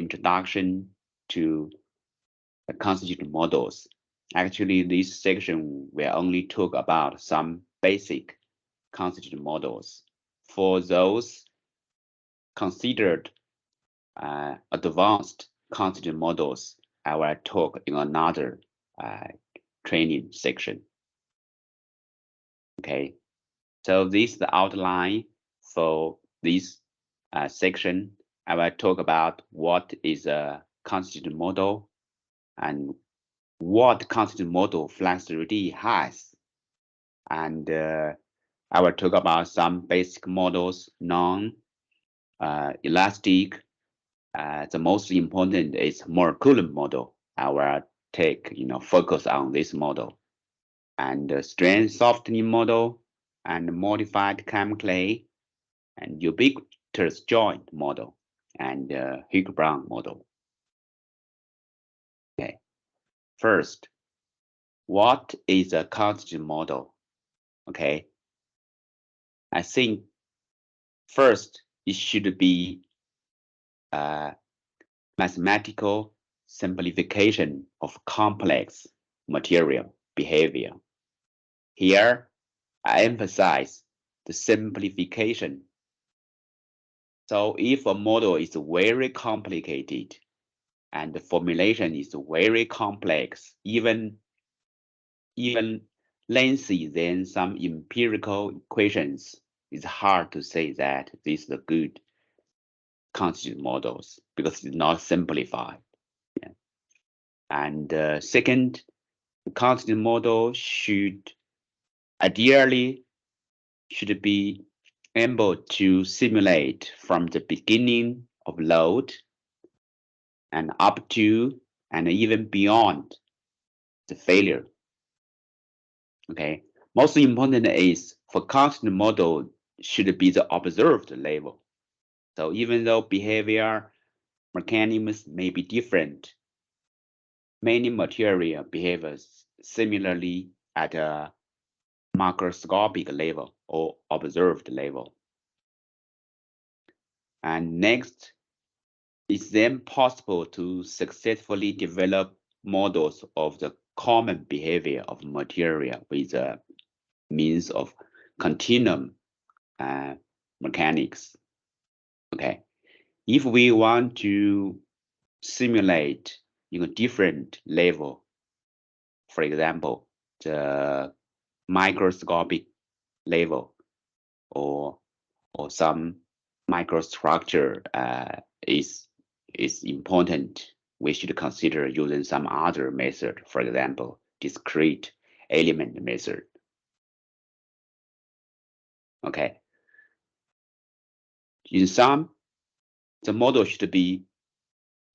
introduction to the constitutive models. Actually, this section will only talk about some basic constitutive models. For those considered advanced constitutive models, I will talk in another training section. Okay, so this is the outline for this section. I will talk about what is a constitutive model and what constitutive model FLAC3D has. And I will talk about some basic models, non-elastic. The most important is molecular model. I will take, focus on this model. And strain softening model, and modified chemically, and ubiquitous joint model, and Higgs-Brown model. Okay, first, what is a constitutive model? Okay, I think first it should be a mathematical simplification of complex material behavior. Here, I emphasize the simplification. So if a model is very complicated and the formulation is very complex, even lengthy than some empirical equations, it's hard to say that this is a good constitutive models because it's not simplified. Yeah. And second, the constitutive model ideally should be able to simulate from the beginning of load and up to and even beyond the failure. Okay, most important is for constitutive model should be the observed level. So even though behavior mechanisms may be different, many material behaves similarly at a macroscopic level or observed level. And next, it's then possible to successfully develop models of the common behavior of material with a means of continuum mechanics. Okay, if we want to simulate in a different level, for example, the microscopic level or some microstructure is important, we should consider using some other method, for example, discrete element method. Okay. In sum, the model should be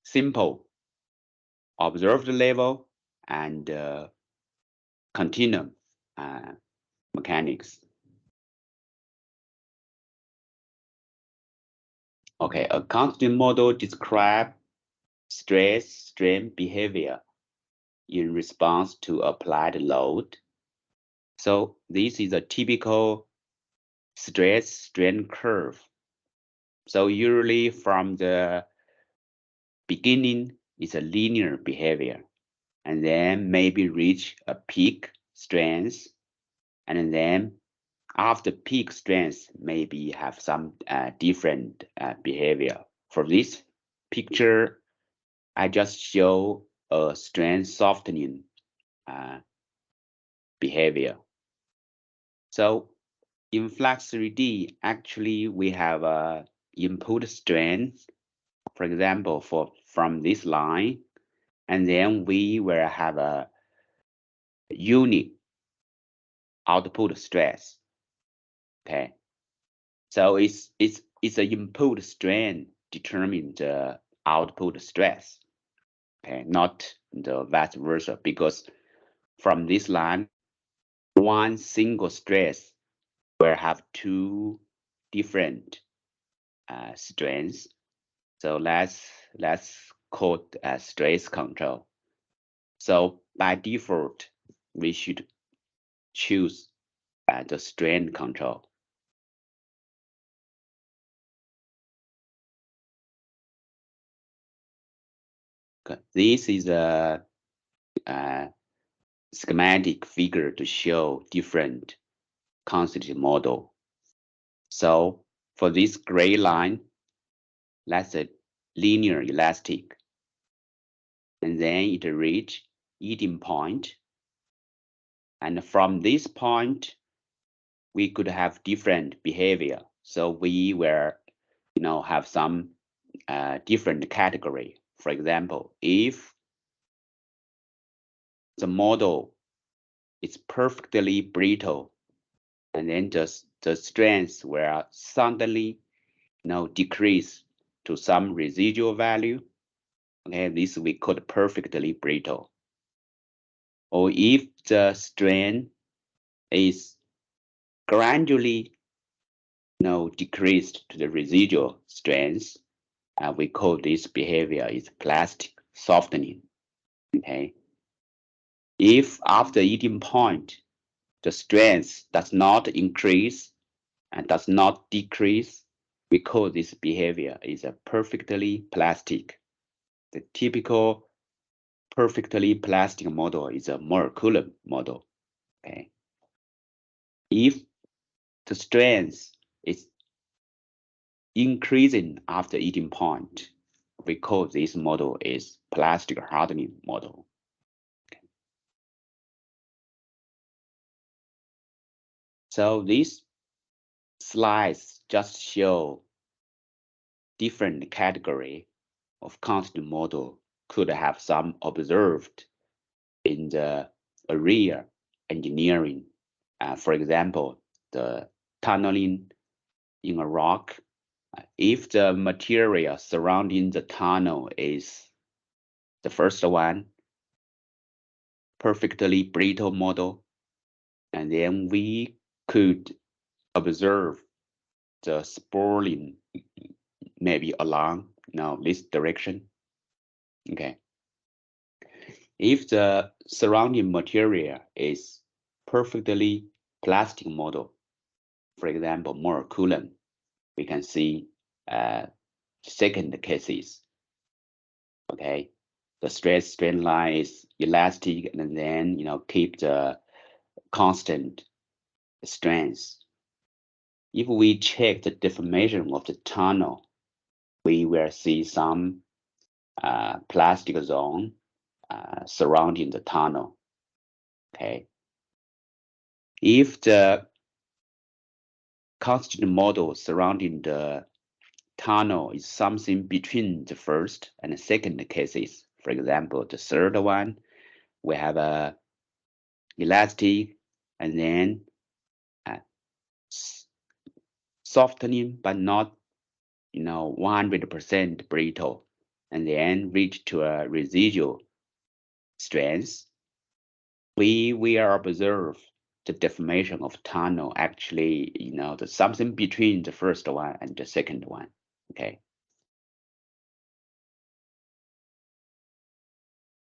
simple, observed level, and continuum mechanics. Okay, a constitutive model describes stress strain behavior in response to applied load. So this is a typical stress strain curve. So usually from the beginning, it's a linear behavior, and then maybe reach a peak strength, and then after peak strength, maybe have some different behavior. For this picture, I just show a strain softening behavior. So in FLAC3D, actually we have a input strain, for example, from this line, and then we will have a unit output stress. Okay, so it's an input strain determine the output stress. Okay, not the vice versa, because from this line, one single stress will have two different strains. So let's call it stress control. So by default, we should choose the strain control. This is a schematic figure to show different constitutive model. So for this gray line, that's a linear elastic. And then it reach eating point. And from this point, we could have different behavior. So we will, have some different category. For example, if the model is perfectly brittle, and then just the strength will suddenly, decrease to some residual value. Okay, this we call perfectly brittle. Or if the strain is gradually, decreased to the residual strength, we call this behavior is plastic softening. Okay. If after eating point, the strength does not increase and does not decrease, we call this behavior is a perfectly plastic. The typical perfectly plastic model is a Moore-Coulomb model. Okay. If the strength is increasing after eating point, we call this model is plastic hardening model. Okay. So these slides just show different category of constitutive model could have some observed in the area engineering. For example, the tunneling in a rock. If the material surrounding the tunnel is the first one, perfectly brittle model, and then we could observe the spooling maybe along this direction. Okay. If the surrounding material is perfectly plastic model, for example, Moore-Coulomb, we can see second cases. Okay, the stress strain line is elastic, and then keep the constant strength. If we check the deformation of the tunnel, we will see some plastic zone surrounding the tunnel. Okay, if the constitutive model surrounding the tunnel is something between the first and the second cases, for example, the third one, we have a elastic and then softening, but not 100% brittle, and then reach to a residual strength. We will observe the deformation of tunnel actually, the something between the first one and the second one. Okay.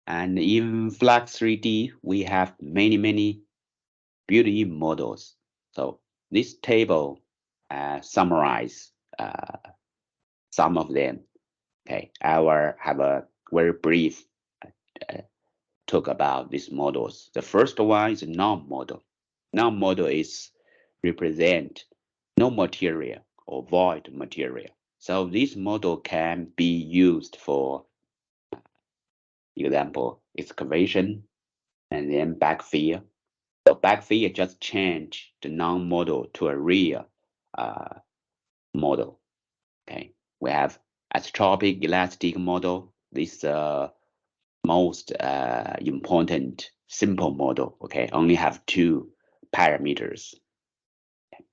And in FLAC3D, we have many built-in models. So this table summarize some of them. Okay, I will have a very brief talk about these models. The first one is a non-model. Non-model is represent no material or void material. So this model can be used for example, excavation and then backfill. So backfill just change the non-model to a real model. Okay, we have isotropic elastic model. This is the most important simple model. Okay, only have two parameters. Okay.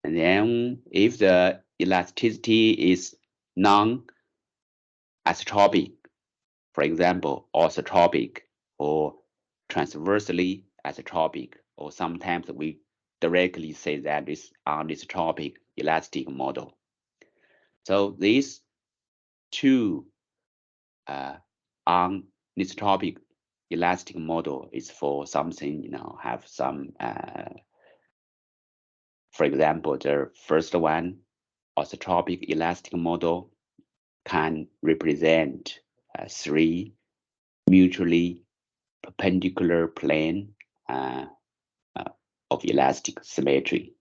And then if the elasticity is non-isotropic, for example, orthotropic or transversely isotropic, or sometimes we directly say that it's anisotropic elastic model. So these two anisotropic elastic model is for something, have some, for example, the first one, orthotropic elastic model can represent three mutually perpendicular plane of elastic symmetry.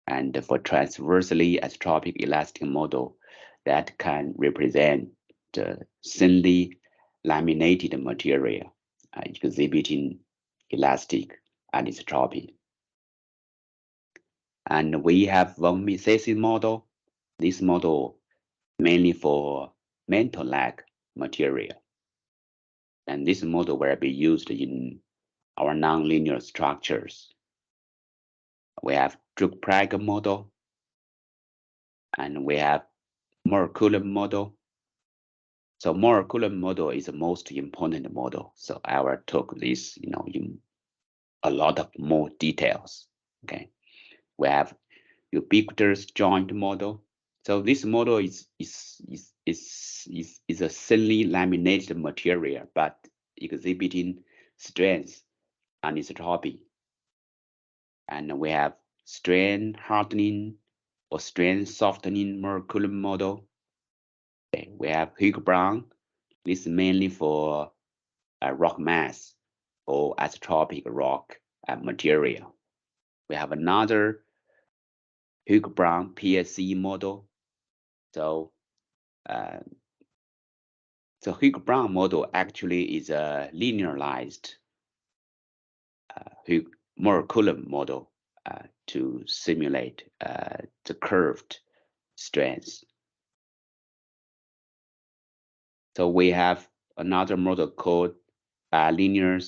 And for transversely isotropic elastic model that can represent the thinly laminated material exhibiting elastic anisotropy. And we have von Mises model. This model mainly for mental lag material. And this model will be used in our nonlinear structures. We have Druck-Prager model, and we have Mohr-Coulomb model. So Mohr-Coulomb model is the most important model. So I will talk this, in a lot of more details. Okay, we have ubiquitous joint model. So this model is a thinly laminated material, but exhibiting strength anisotropy. And we have strain hardening or strain softening Mohr-Coulomb model. Okay, we have Hugh-Brown. This is mainly for rock mass or isotropic rock material. We have another Hugh-Brown PSE model. So Hugh-Brown model actually is a linearized Mohr-Coulomb model to simulate the curved strands. So we have another model called linear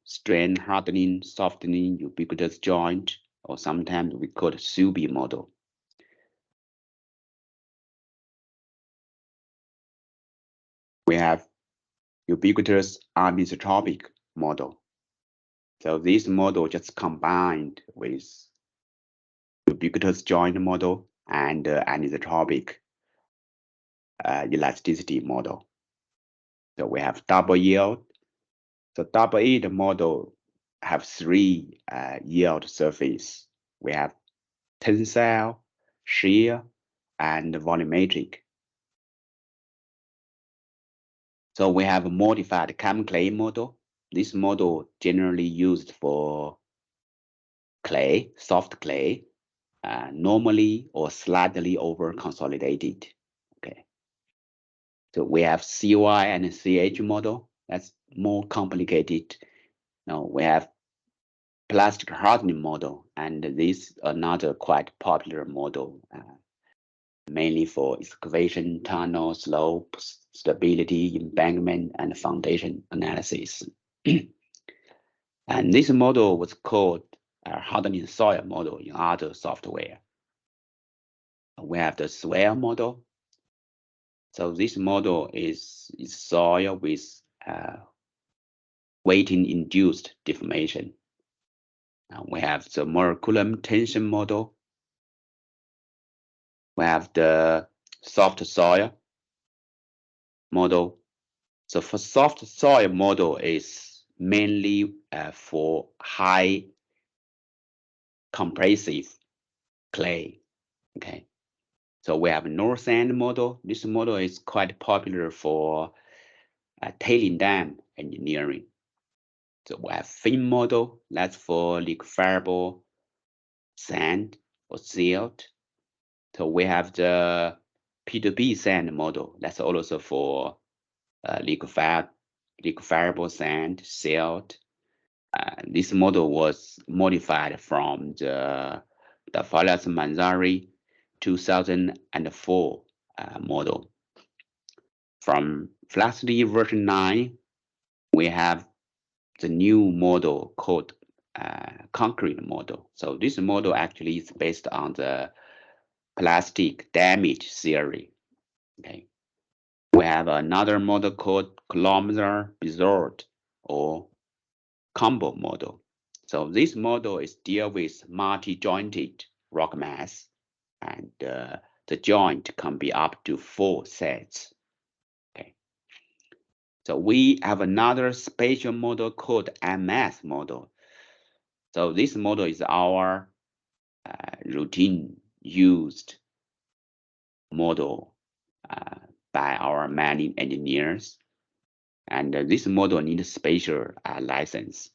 strain hardening, softening, ubiquitous joint, or sometimes we call it Subi model. We have ubiquitous anisotropic model. So this model just combined with ubiquitous joint model and anisotropic elasticity model. So we have double yield. So double yield model have three yield surface. We have tensile, shear, and volumetric. So we have a modified Cam-Clay model. This model generally used for clay, soft clay, normally or slightly over consolidated. Okay. So we have CY and CH model. That's more complicated. Now we have plastic hardening model, and this another quite popular model, mainly for excavation, tunnel, slope, stability, embankment, and foundation analysis. And this model was called hardening soil model in other software. We have the swell model. So this model is soil with weighting-induced deformation. We have the Mohr-Coulomb tension model. We have the soft soil model. So for soft soil model is mainly for high compressive clay. Okay. So we have North Sand model. This model is quite popular for tailing dam engineering. So we have Fin model. That's for liquefiable sand or silt. So we have the P2P sand model. That's also for liquefiable sand, silt. This model was modified from the Falas-Manzari 2004 model. From FLAC3D version 9, we have the new model called concrete model. So this model actually is based on the plastic damage theory. Okay. We have another model called kilometer-Bizard or combo model. So this model is deal with multi-jointed rock mass, and the joint can be up to 4 sets. Okay. So we have another spatial model called MS model. So this model is our routine used model by our mining engineers. And this model needs special license.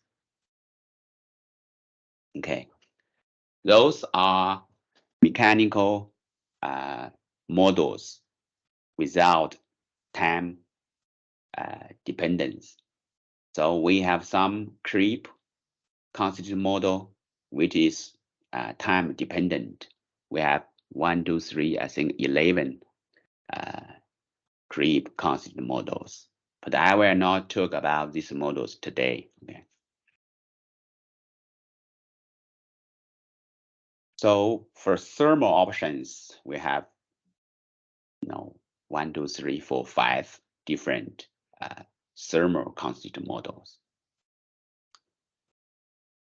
Okay, those are mechanical models without time dependence. So we have some creep constitutive model, which is time dependent. We have 1, 2, 3, I think 11 creep constitutive models. But I will not talk about these models today. Okay. So for thermal options, we have 1, 2, 3, 4, 5 different thermal constitutive models.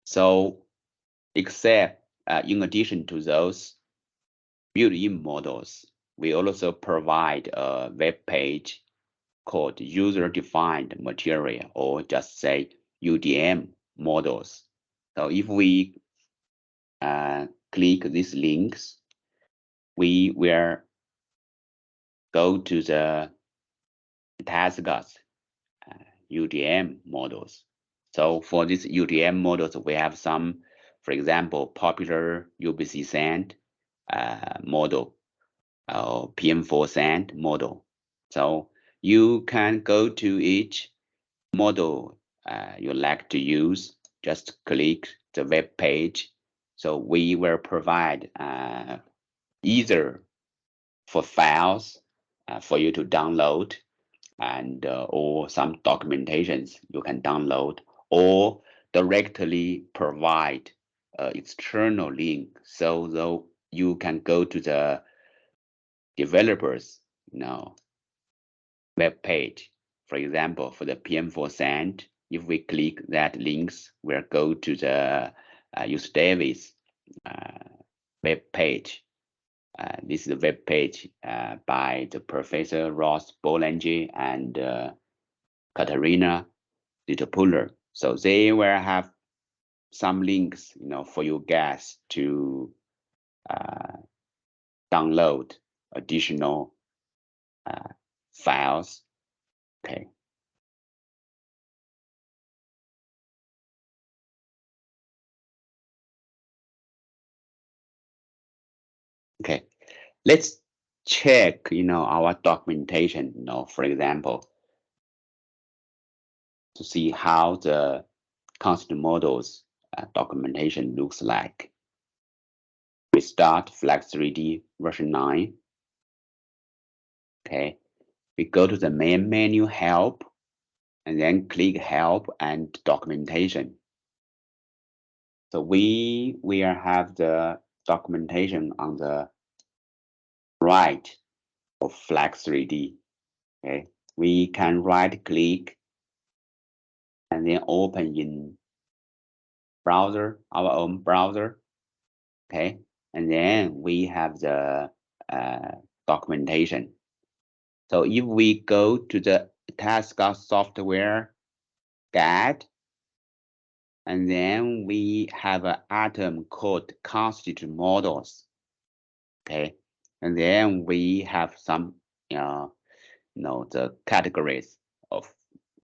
So except in addition to those built-in models, we also provide a web page called user-defined material, or just say UDM models. So if we click these links, we will go to the Tasgas UDM models. So for these UDM models, we have some, for example, popular UBC sand model, or PM4 sand model. So you can go to each model you like to use, just click the web page. So we will provide either for files for you to download, and or some documentations you can download, or directly provide external link, so though you can go to the developers web page. For example, for the PM4 sand, if we click that links, we'll go to the Use Davis web page. This is the web page by the Professor Ross Bollinger and Katarina Little. So they will have some links, for you guys to download additional files. Okay. Okay. Let's check, our documentation, for example, to see how the constant models documentation looks like. We start FLAC3D version 9. Okay. We go to the main menu, help, and then click help and documentation. So we will have the documentation on the right of FLAC3D. Okay, we can right click and then open in browser, our own browser. Okay, and then we have the documentation. So if we go to the Tasca software guide, and then we have an item called constitutive models. Okay, and then we have some the categories of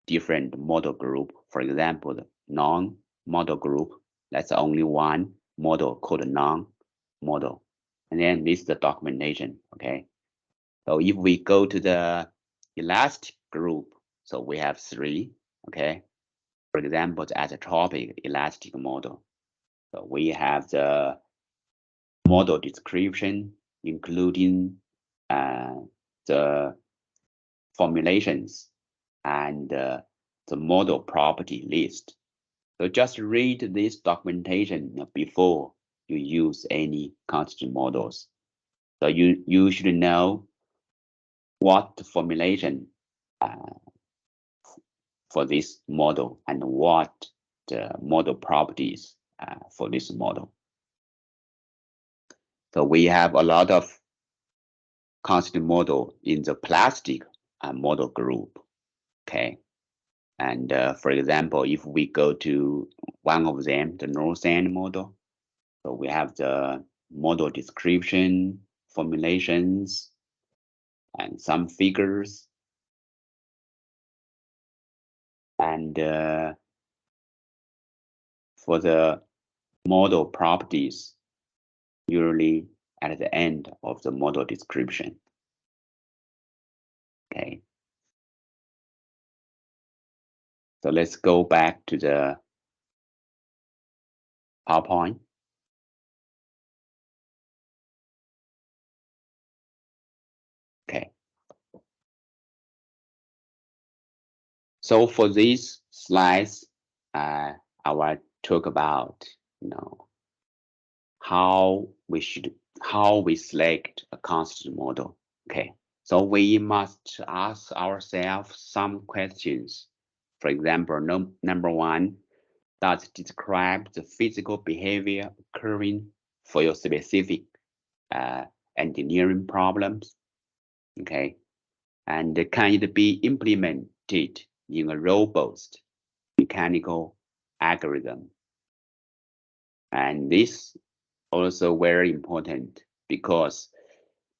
different model group. For example, the non-model group, that's only one model called non-model. And then this is the documentation. Okay, so if we go to the elastic group, so we have 3. Okay, for example, the isotropic elastic model. So we have the model description, including the formulations and the model property list. So just read this documentation before you use any constitutive models. So you should know what formulation for this model and what the model properties for this model. So we have a lot of constitutive model in the plastic model group. Okay. And for example, if we go to one of them, the North End model, so we have the model description, formulations, and some figures. And for the model properties, usually at the end of the model description. Okay. So let's go back to the PowerPoint. Okay. So for these slides, I will talk about, how we select a constant model. Okay. So we must ask ourselves some questions. For example, number one, does it describe the physical behavior occurring for your specific engineering problems? Okay. And can it be implemented in a robust mechanical algorithm? And this also very important because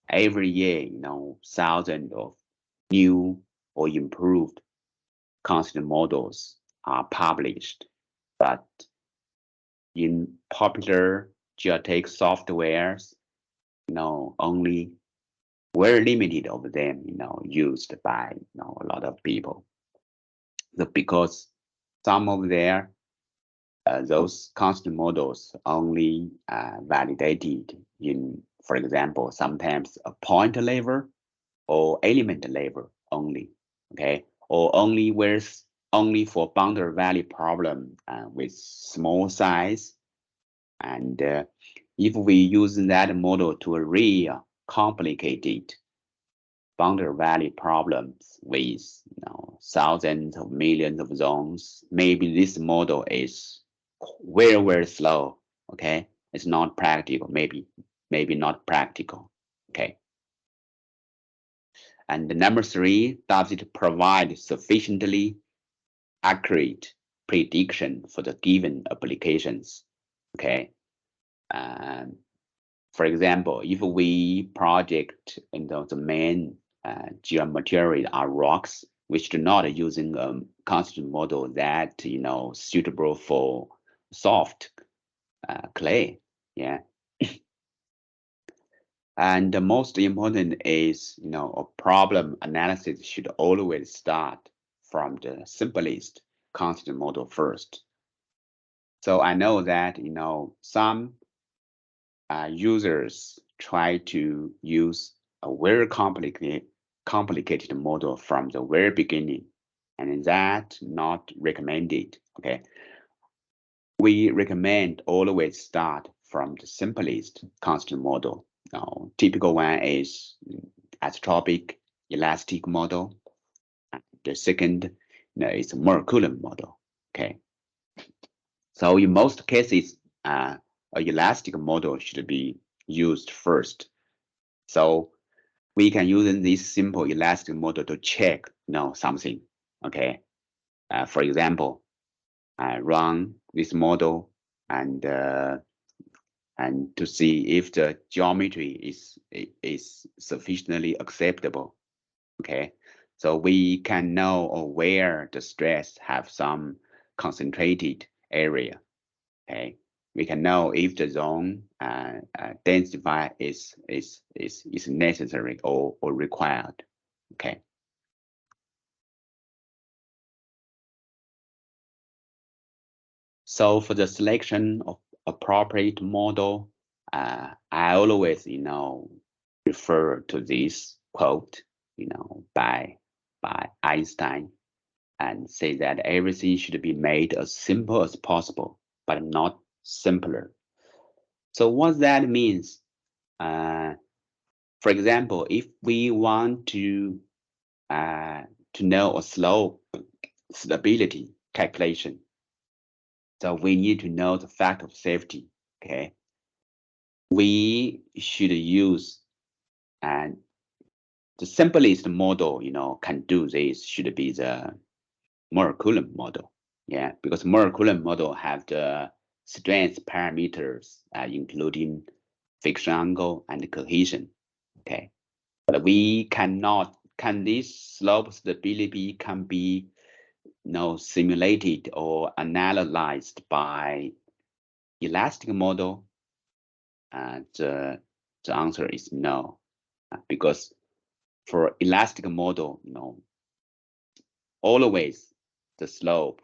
every year, thousands of new or improved constant models are published, but in popular geotech softwares, only very limited of them, used by, a lot of people. So because some of their those constant models only validated in, for example, sometimes a point level or element level only, okay, or only for boundary value problem with small size. And if we use that model to a real complicated boundary value problems with thousands of millions of zones, maybe this model is very, very slow. Okay, it's not practical. Maybe not practical. Okay. And number three, does it provide sufficiently accurate prediction for the given applications? Okay. For example, if we project the main geomaterial are rocks, which do not using a constant model that suitable for soft clay. Yeah. And the most important is, a problem analysis should always start from the simplest constant model first. So I know that, some users try to use a very complicated model from the very beginning, and that not recommended. Okay. We recommend always start from the simplest constant model. Now, typical one is isotropic elastic model. The second is Moore-Coulomb model. Okay. So in most cases, an elastic model should be used first. So we can use this simple elastic model to check something. Okay. For example, I run this model and to see if the geometry is sufficiently acceptable. Okay, so we can know where the stress have some concentrated area. Okay, we can know if the zone densify is necessary or required. Okay. So for the selection of appropriate model, I always, refer to this quote, by Einstein, and say that everything should be made as simple as possible, but not simpler. So what that means, for example, if we want to know a slope stability calculation, so we need to know the fact of safety. Okay, we should use and the simplest model, can do this should be the Moore-Coulomb model. Yeah, because Moore-Coulomb model have the strength parameters, including friction angle and cohesion. Okay, but we can this slope stability can be simulated or analyzed by elastic model? The answer is no, because for elastic model, always the slope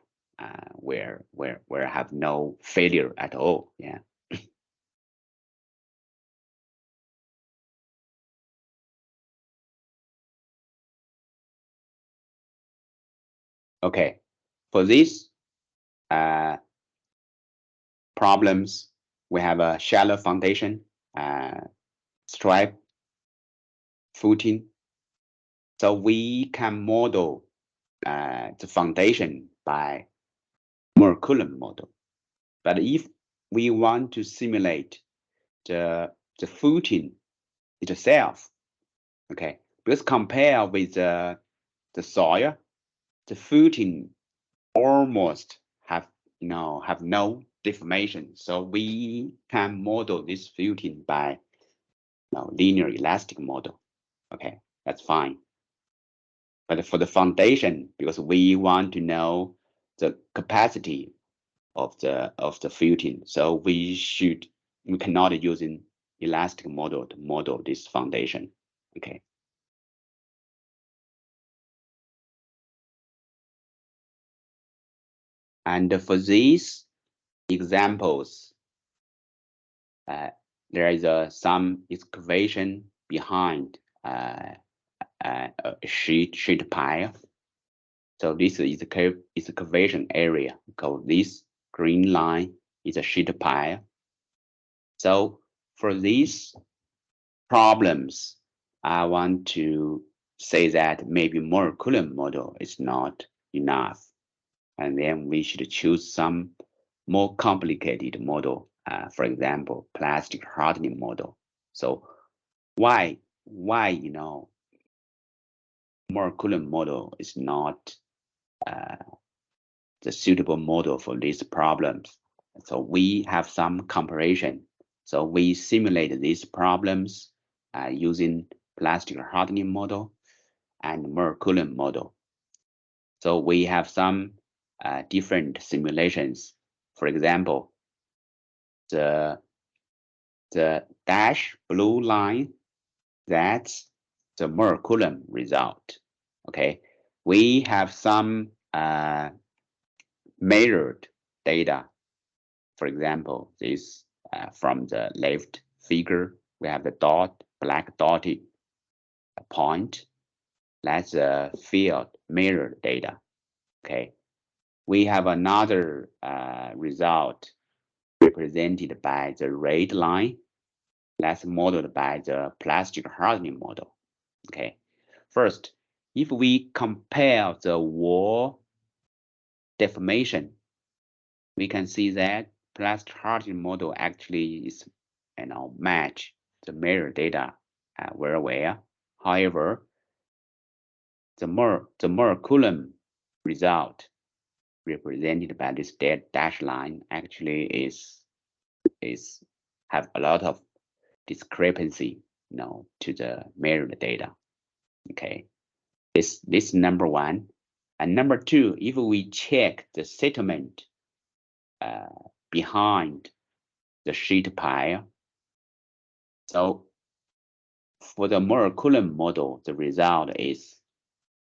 where have no failure at all. Yeah. Okay. For these problems, we have a shallow foundation, stripe, footing. So we can model the foundation by Moore-Coulomb model. But if we want to simulate the footing itself, okay, because compare with the soil, the footing almost have no deformation. So we can model this footing by linear elastic model. Okay, that's fine. But for the foundation, because we want to know the capacity of the footing, so we cannot use an elastic model to model this foundation. Okay. And for these examples, there is some excavation behind a sheet pile. So this is the excavation area. Because this green line is a sheet pile. So for these problems, I want to say that maybe Moore-Coulomb model is not enough, and then we should choose some more complicated model. For example, plastic hardening model. So why Moore-Coulomb model is not the suitable model for these problems? So we have some comparison. So we simulate these problems using plastic hardening model and Moore-Coulomb model. So we have some different simulations. For example, the dash blue line, that's the Moore-Coulomb result. Okay, we have some measured data. For example, this from the left figure, we have the black dotted point. That's the field measured data. Okay, we have another result represented by the red line. That's modeled by the plastic hardening model. Okay, first, if we compare the wall deformation, we can see that plastic hardening model actually is match the mirror data very well. However, the Moore-Coulomb result represented by this dash line actually is have a lot of discrepancy to the mirrored data. Okay, this number one. And number two, if we check the settlement behind the sheet pile, so for the Moore-Coulomb model, the result is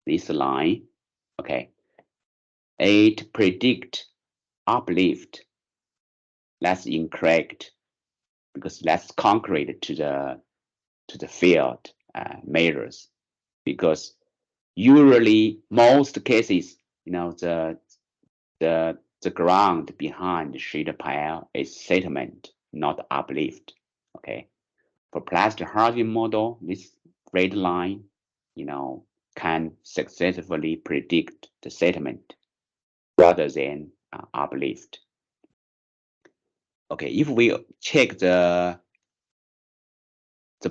this line. Okay, it predict uplift. That's incorrect because that's concrete to the field measures. Because usually most cases, the ground behind the sheet pile is settlement, not uplift. Okay, for plastic hardening model, this red line, can successfully predict the settlement rather than uplift. Okay, if we check the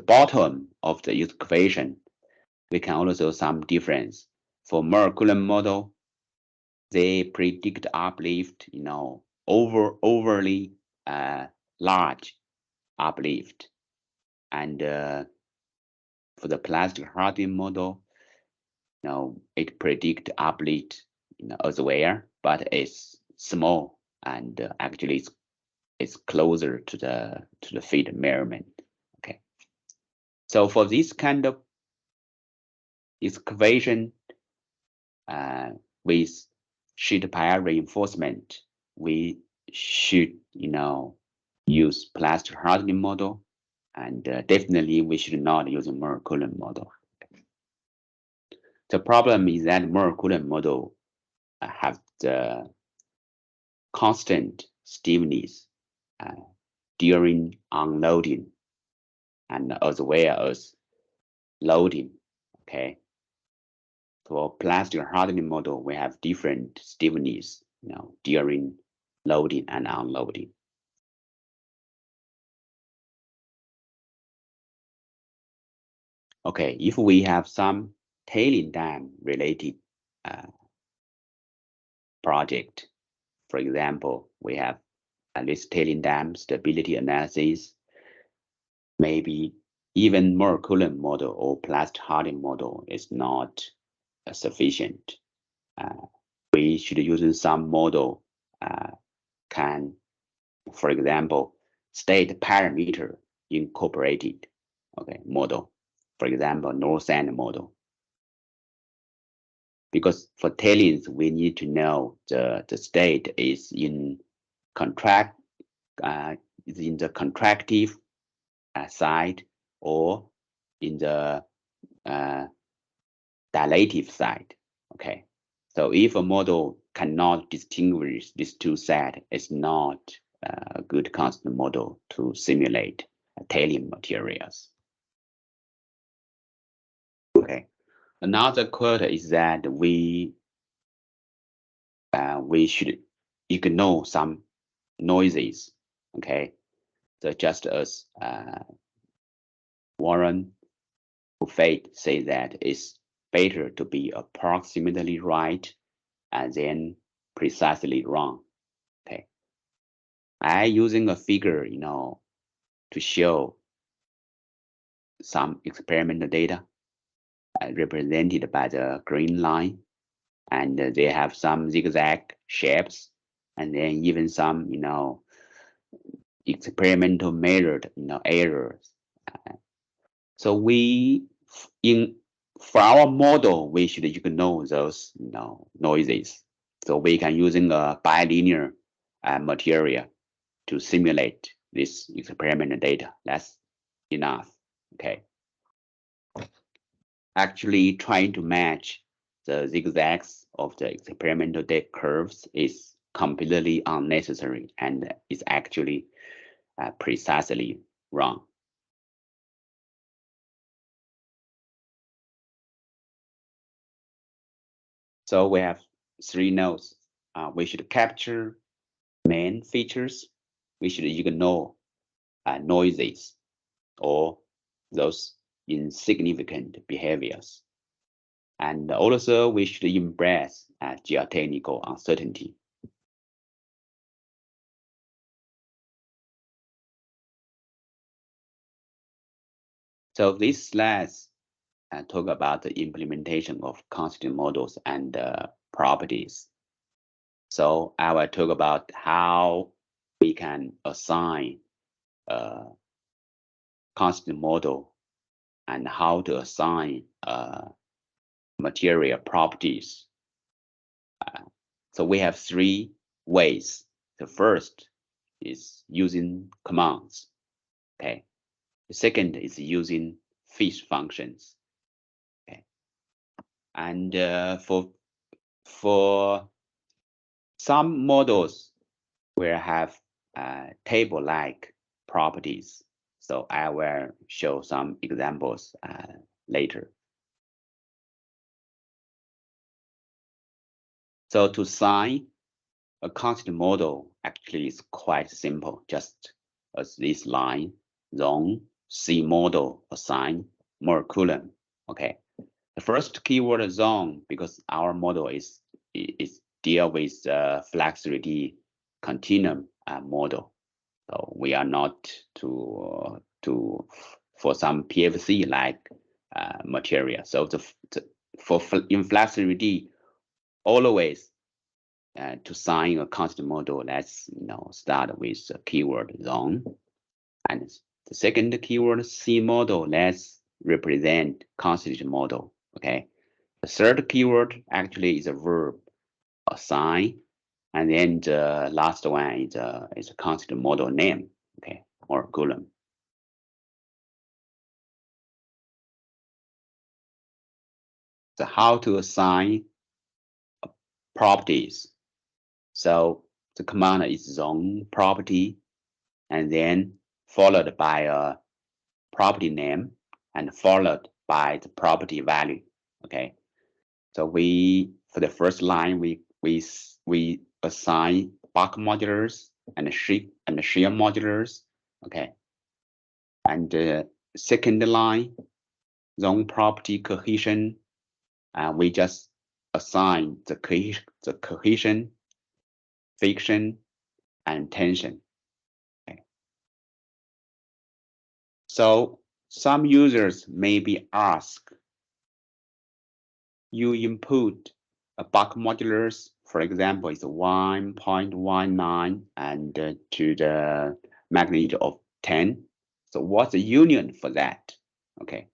bottom of the equation, we can also some difference. For Moore-Coulomb model, they predict uplift, overly large uplift, and for the plastic hardening model, it predict uplift, elsewhere, but it's small and actually it's closer to the field measurement. Okay. So for this kind of excavation with sheet pile reinforcement, we should use plastic hardening model, and definitely we should not use a Moore-Coulomb model. The problem is that Moore-Coulomb model have the constant stiffness during unloading and as well as loading. Okay. For plastic hardening model, we have different stiffness during loading and unloading. Okay, if we have some tailing dam related project, for example, we have this tailing dam stability analysis, maybe even Moore-Coulomb model or plastic hardening model is not sufficient. We should use some model can, for example, state parameter incorporated, okay, model, for example, north end model. Because for tailings, we need to know the state is in in the contractive side or in the dilative side. Okay, so if a model cannot distinguish these two sides, it's not a good constant model to simulate tailing materials. Okay, another quote is that we should ignore some noises. Okay, so just as Warren Buffett says that it's better to be approximately right and then precisely wrong. Okay, I using a figure, to show some experimental data represented by the green line, and they have some zigzag shapes, and then even some, experimental measured, errors. So for our model, we should ignore those, noises. So we can using a bilinear material to simulate this experimental data. That's enough. Okay. Actually, trying to match the zigzags of the experimental data curves is completely unnecessary and is actually precisely wrong. So we have three nodes. We should capture main features. We should ignore noises or those insignificant behaviors. And also we should embrace geotechnical uncertainty. So these slides talk about the implementation of constitutive models and properties. So I will talk about how we can assign a constitutive model and how to assign material properties. So we have three ways. The first is using commands. Okay. The second is using fish functions. Okay. And for some models will have table-like properties. So I will show some examples later. So to assign a constant model actually is quite simple, just as this line, zone, C model, assign, Moore-Coulomb. Okay. The first keyword zone, because our model is deal with FLAC3D continuum model. So we are not to for some PFC like material. So in FLAC3D, always to sign a constant model, let's start with the keyword zone. And the second keyword C model, let's represent constitutive model. Okay. The third keyword actually is a verb, assign, and then the last one is a constitutive model name. Okay, or column. So how to assign properties? So the command is zone property, and then followed by a property name and followed by the property value. Okay, so for the first line we assign bulk modulars and shear modulars. Okay, and the second line zone property cohesion, we just assign the cohesion, friction, and tension. Okay. So some users may be asked, you input a bulk modulus, for example, is 1.19 and to the magnitude of 10. So what's the union for that? Okay.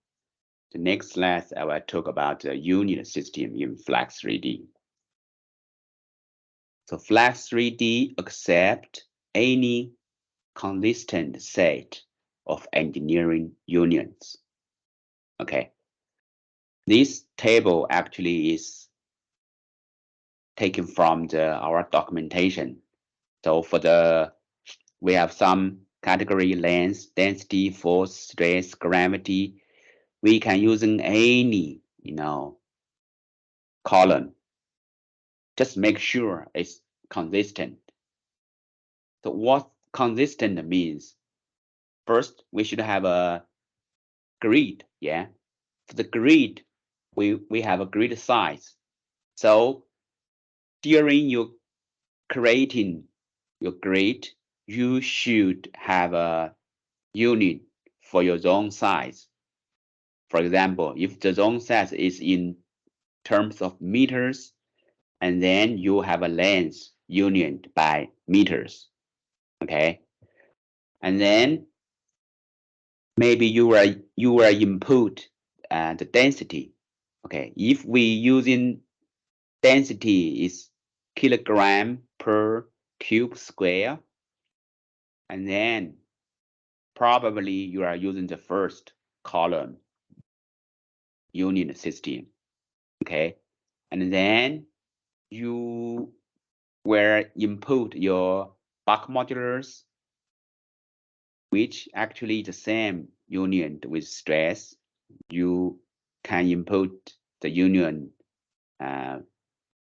The next slide, I will talk about the unit system in FLAC3D. So FLAC3D accepts any consistent set of engineering unions. Okay. This table actually is taken from our documentation. So we have some category: length, density, force, stress, gravity. We can use any column. Just make sure it's consistent. So what consistent means? First, we should have a grid. Yeah. For the grid, we have a grid size. So during your creating your grid, you should have a unit for your zone size. For example, if the zone size is in terms of meters, and then you have a length unit by meters. Okay, and then maybe you will input the density. Okay, if we using density is kilogram per cube square, and then probably you are using the first column unit system. Okay, and then you will input your bulk modulars, which actually the same union with stress. You can input the union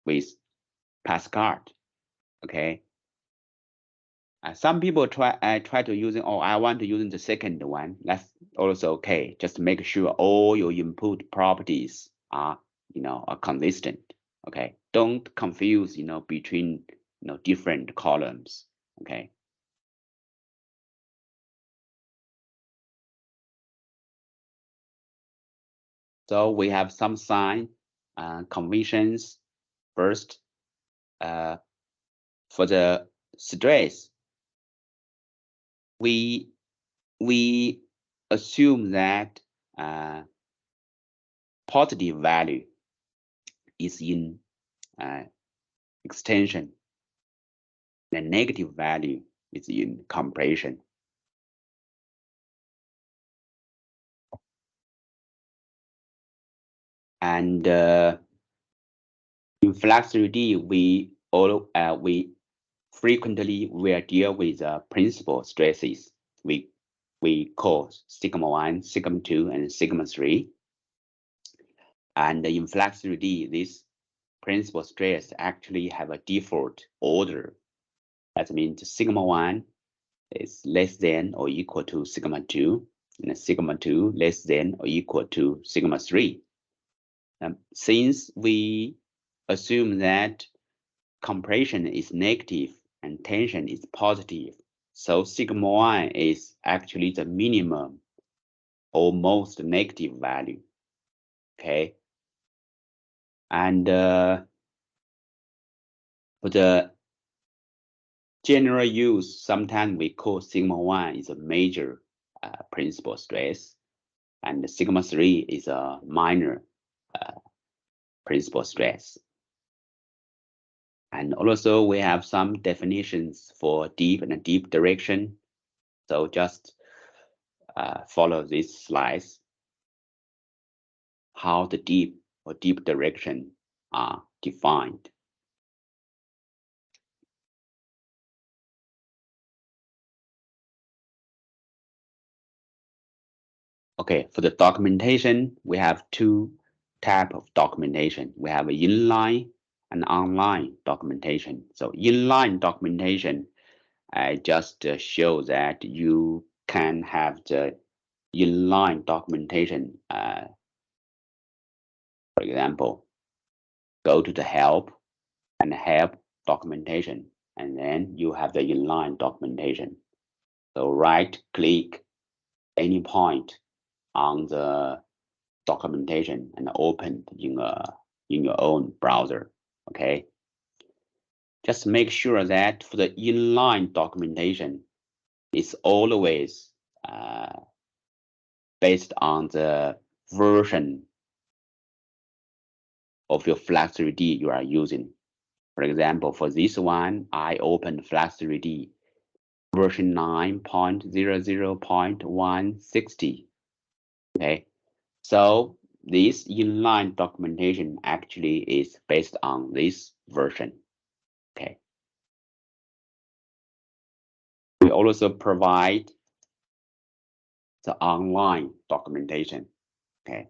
with Pascal. Okay. Some people try to using, oh, I want to use the second one. That's also okay. Just make sure all your input properties are consistent. Okay. Don't confuse between different columns. Okay. So we have some sign conventions. First, for the stress, we assume that positive value is in extension, the negative value is in compression. And in FLAC3D, we frequently will deal with principal stresses. We call sigma 1, sigma 2, and sigma 3. And in FLAC3D, this principal stress actually have a default order. That means sigma 1 is less than or equal to sigma 2, and sigma 2 less than or equal to sigma 3. Since we assume that compression is negative and tension is positive, so sigma 1 is actually the minimum or most negative value. Okay. And For the general use, sometimes we call sigma 1 is a major principal stress, and sigma 3 is a minor principal stress. And also we have some definitions for deep and deep direction. So just follow these slides, how the deep or deep direction are defined. Okay, for the documentation, we have two types of documentation. We have inline and online documentation. So inline documentation, I just show that you can have the inline documentation. For example, go to the help and help documentation, and then you have the inline documentation. So right click any point on the documentation and open in your own browser. Okay, just make sure that for the inline documentation, it's always based on the version of your FLAC3D you are using. For example, for this one, I opened FLAC3D version 9.0.160. Okay, so this inline documentation actually is based on this version. Okay, we also provide the online documentation. Okay,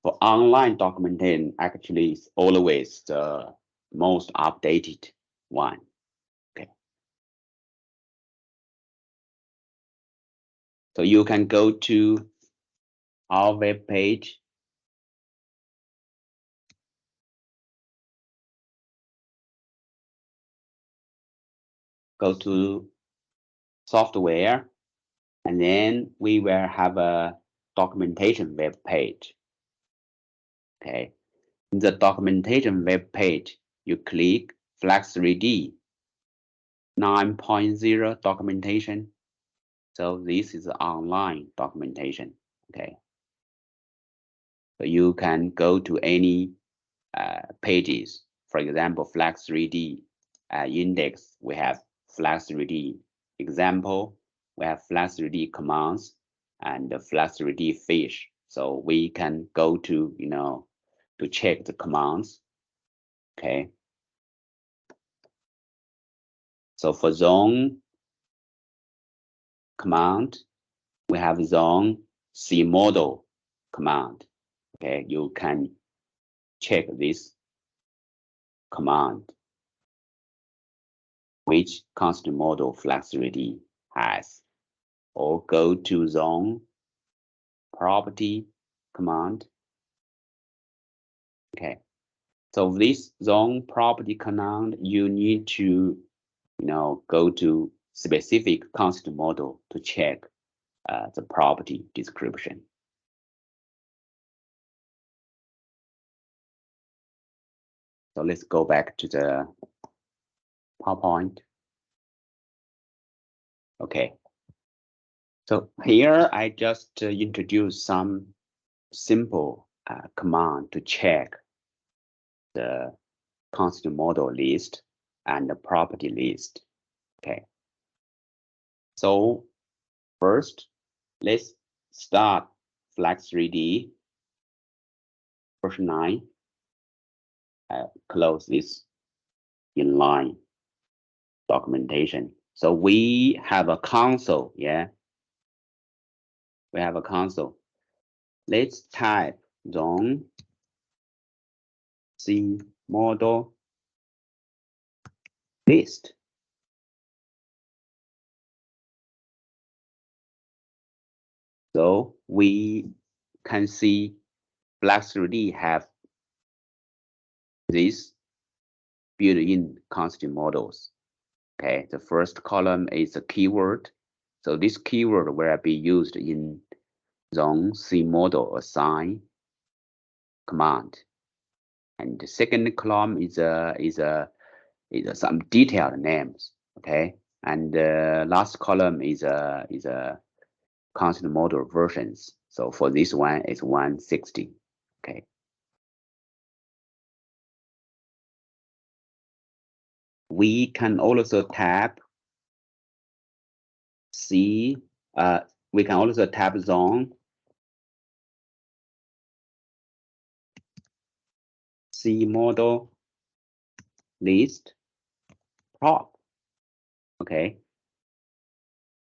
for online documentation, actually is always the most updated one. Okay, so you can go to our web page. Go to software, and then we will have a documentation web page. Okay, in the documentation web page, you click FLAC3D 9.0 documentation. So this is online documentation. Okay, so you can go to any pages. For example, FLAC3D index, we have FLAC3D example, we have FLAC3D commands, and the FLAC3D fish. So we can go to, to check the commands. Okay. So for zone command, we have zone C model command. Okay, you can check this command, which constant model FLAC3D has, or go to zone property command. Okay, so this zone property command, you need to, go to specific constant model to check the property description. So let's go back to the PowerPoint. Okay. So here I just introduce some simple command to check the constant model list and the property list. Okay. So first, let's start FLAC3D version 9. Close this inline documentation. So we have a console, yeah. We have a console. Let's type zone C model list. So we can see FLAC3D have these built-in constant models. Okay, the first column is a keyword. So this keyword will be used in zone C model assign command. And the second column is a is some detailed names. Okay, and last column is a constant model versions. So for this one, it's 160. Okay. We can also tap C. We can also tap zone, C model, list, prop. Okay.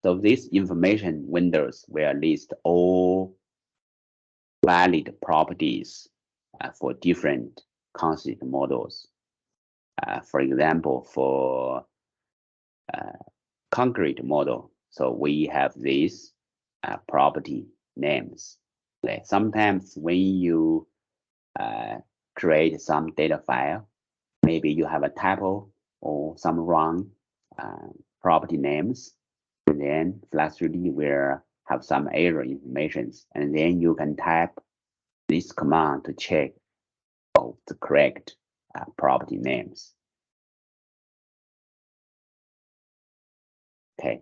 So this information windows will list all valid properties for different concept models. For example, for concrete model, so we have these property names. Okay. Sometimes when you create some data file, maybe you have a typo or some wrong property names, and then FLAC3D will have some error informations, and then you can type this command to check the correct property names. Okay,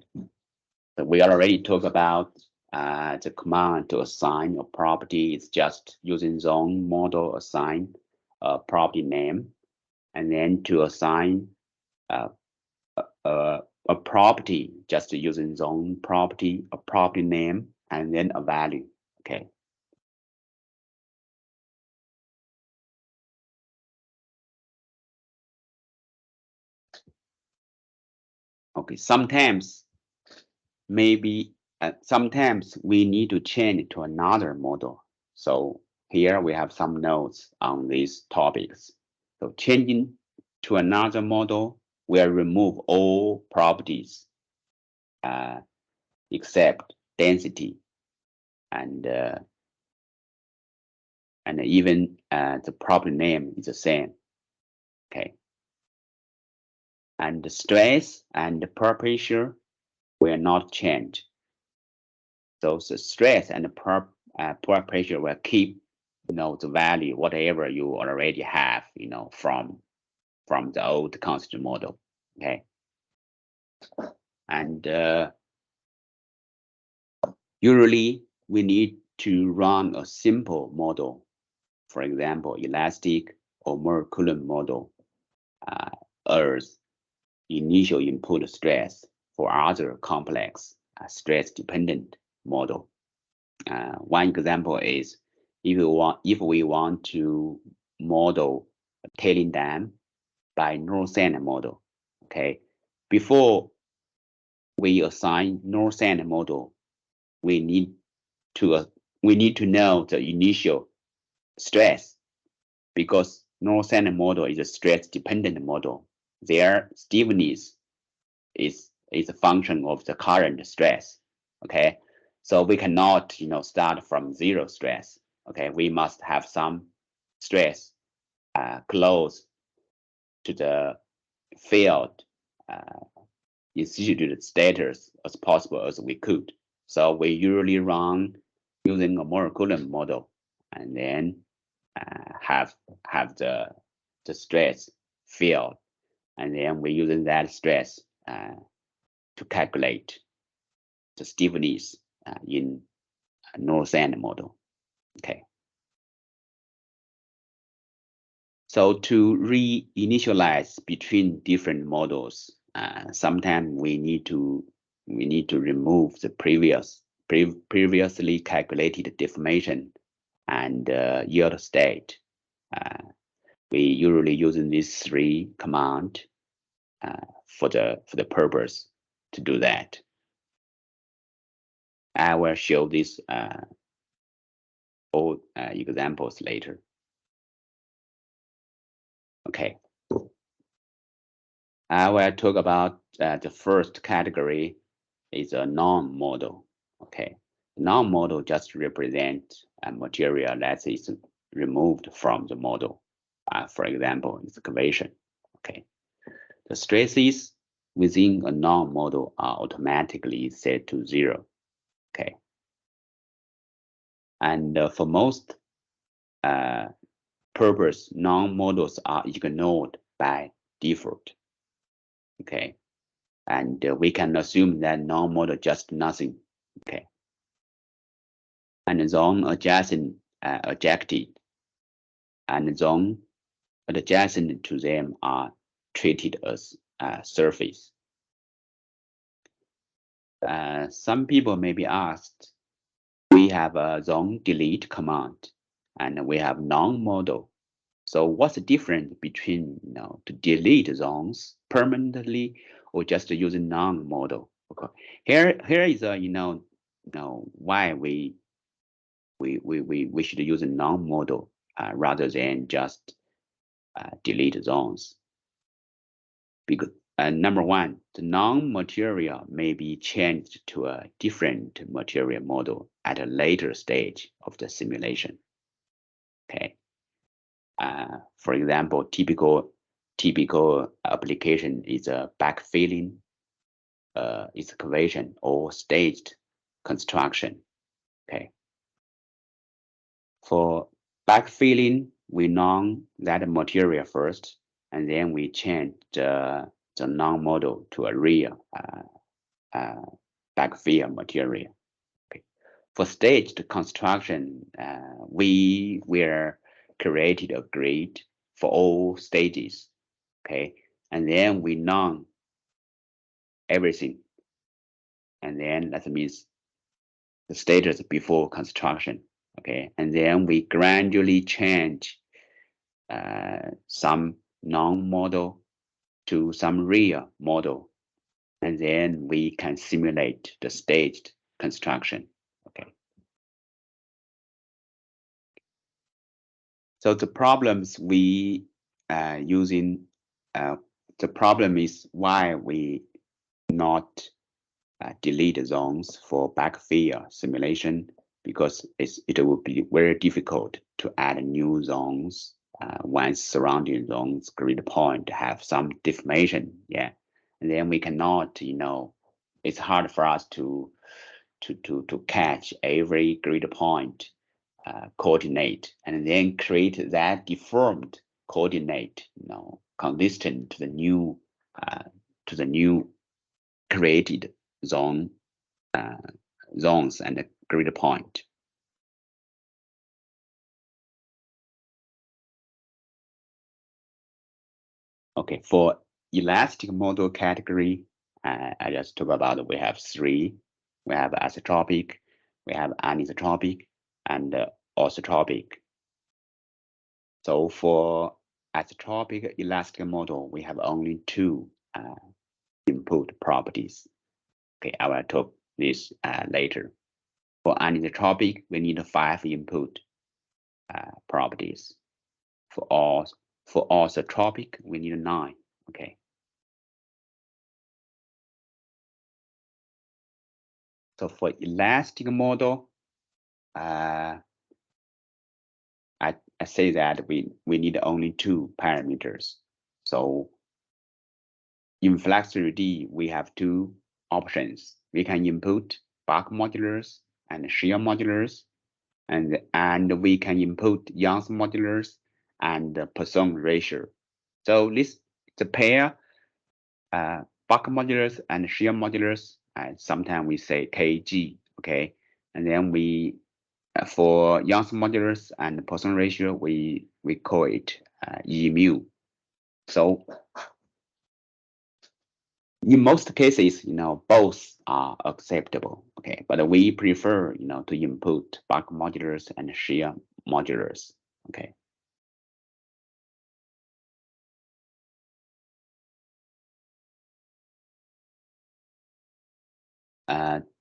so we already talked about the command to assign a property. It's just using zone model assign a property name, and then to assign a property, just using zone property, a property name, and then a value. Okay. Okay. Sometimes sometimes we need to change to another model. So here we have some notes on these topics. So changing to another model will remove all properties except density and even the property name is the same. Okay. And the stress and the pressure will not change. So the stress and the pressure will keep, the value, whatever you already have, from the old constant model. Okay. And usually we need to run a simple model, for example, elastic or Moore Coulomb model, as initial input stress for other complex stress-dependent model. One example is if we want to model a tailing dam by North Sand model. Okay, before we assign North Sand model, we need to know the initial stress, because North Sand model is a stress-dependent model. Their stiffness is a function of the current stress. Okay, so we cannot start from zero stress. Okay, we must have some stress close to the field instituted status as possible as we could. So we usually run using a Moore Coulomb model, and then have the stress field, and then we're using that stress to calculate the stiffness in North Sand model. Okay. So to reinitialize between different models, sometimes we need to remove the previously calculated deformation and yield state. We usually using these three commands for the purpose to do that. I will show these all examples later. Okay. I will talk about the first category is a non-model. Okay, non-model just represent a material that is removed from the model. For example, excavation. Okay, the stresses within a non-model are automatically set to 0. Okay, and for most purpose, non-models are ignored by default. Okay, and we can assume that non-model just nothing. Okay, and zone adjacent adjected, and zone adjacent to them are treated as surface. Some people may be asked, we have a zone delete command and we have non-model. So what's the difference between to delete zones permanently or just using non-model? Okay. Here is a why we should use a non-model rather than just delete zones. Because number one, the non-material may be changed to a different material model at a later stage of the simulation. Okay. For example, typical application is a backfilling, excavation, or staged construction. Okay. For backfilling, we know that material first, and then we change the non-model to a real backfill material. Okay. For staged construction, we will created a grid for all stages. Okay, and then we know everything, and then that means the status before construction. Okay, and then we gradually change some non-model to some real model, and then we can simulate the staged construction. Okay. So the problems we using, the problem is why we not delete zones for backfill simulation, because it will be very difficult to add new zones once surrounding zones grid point have some deformation. Yeah, and then we cannot, it's hard for us to catch every grid point coordinate and then create that deformed coordinate, consistent to the new created zones and grid point. Okay, for elastic model category, I just talk about we have three. We have isotropic, we have anisotropic, and orthotropic. So for isotropic elastic model, we have only two input properties. Okay, I will talk this later. For anisotropic, we need 5 input properties. For orthotropic, we need 9. Okay. So for elastic model, I say that we need only 2 parameters. So in FLAC3D, we have 2 options. We can input bulk modulus and shear modulus, and we can input Young's modulus and Poisson ratio. So the pair bulk modulus and shear modulus, sometimes we say Kg, okay, and then we for Young's modulus and Poisson ratio, we call it E mu. So in most cases, both are acceptable, okay, but we prefer, to input bulk modulus and shear modulus, okay.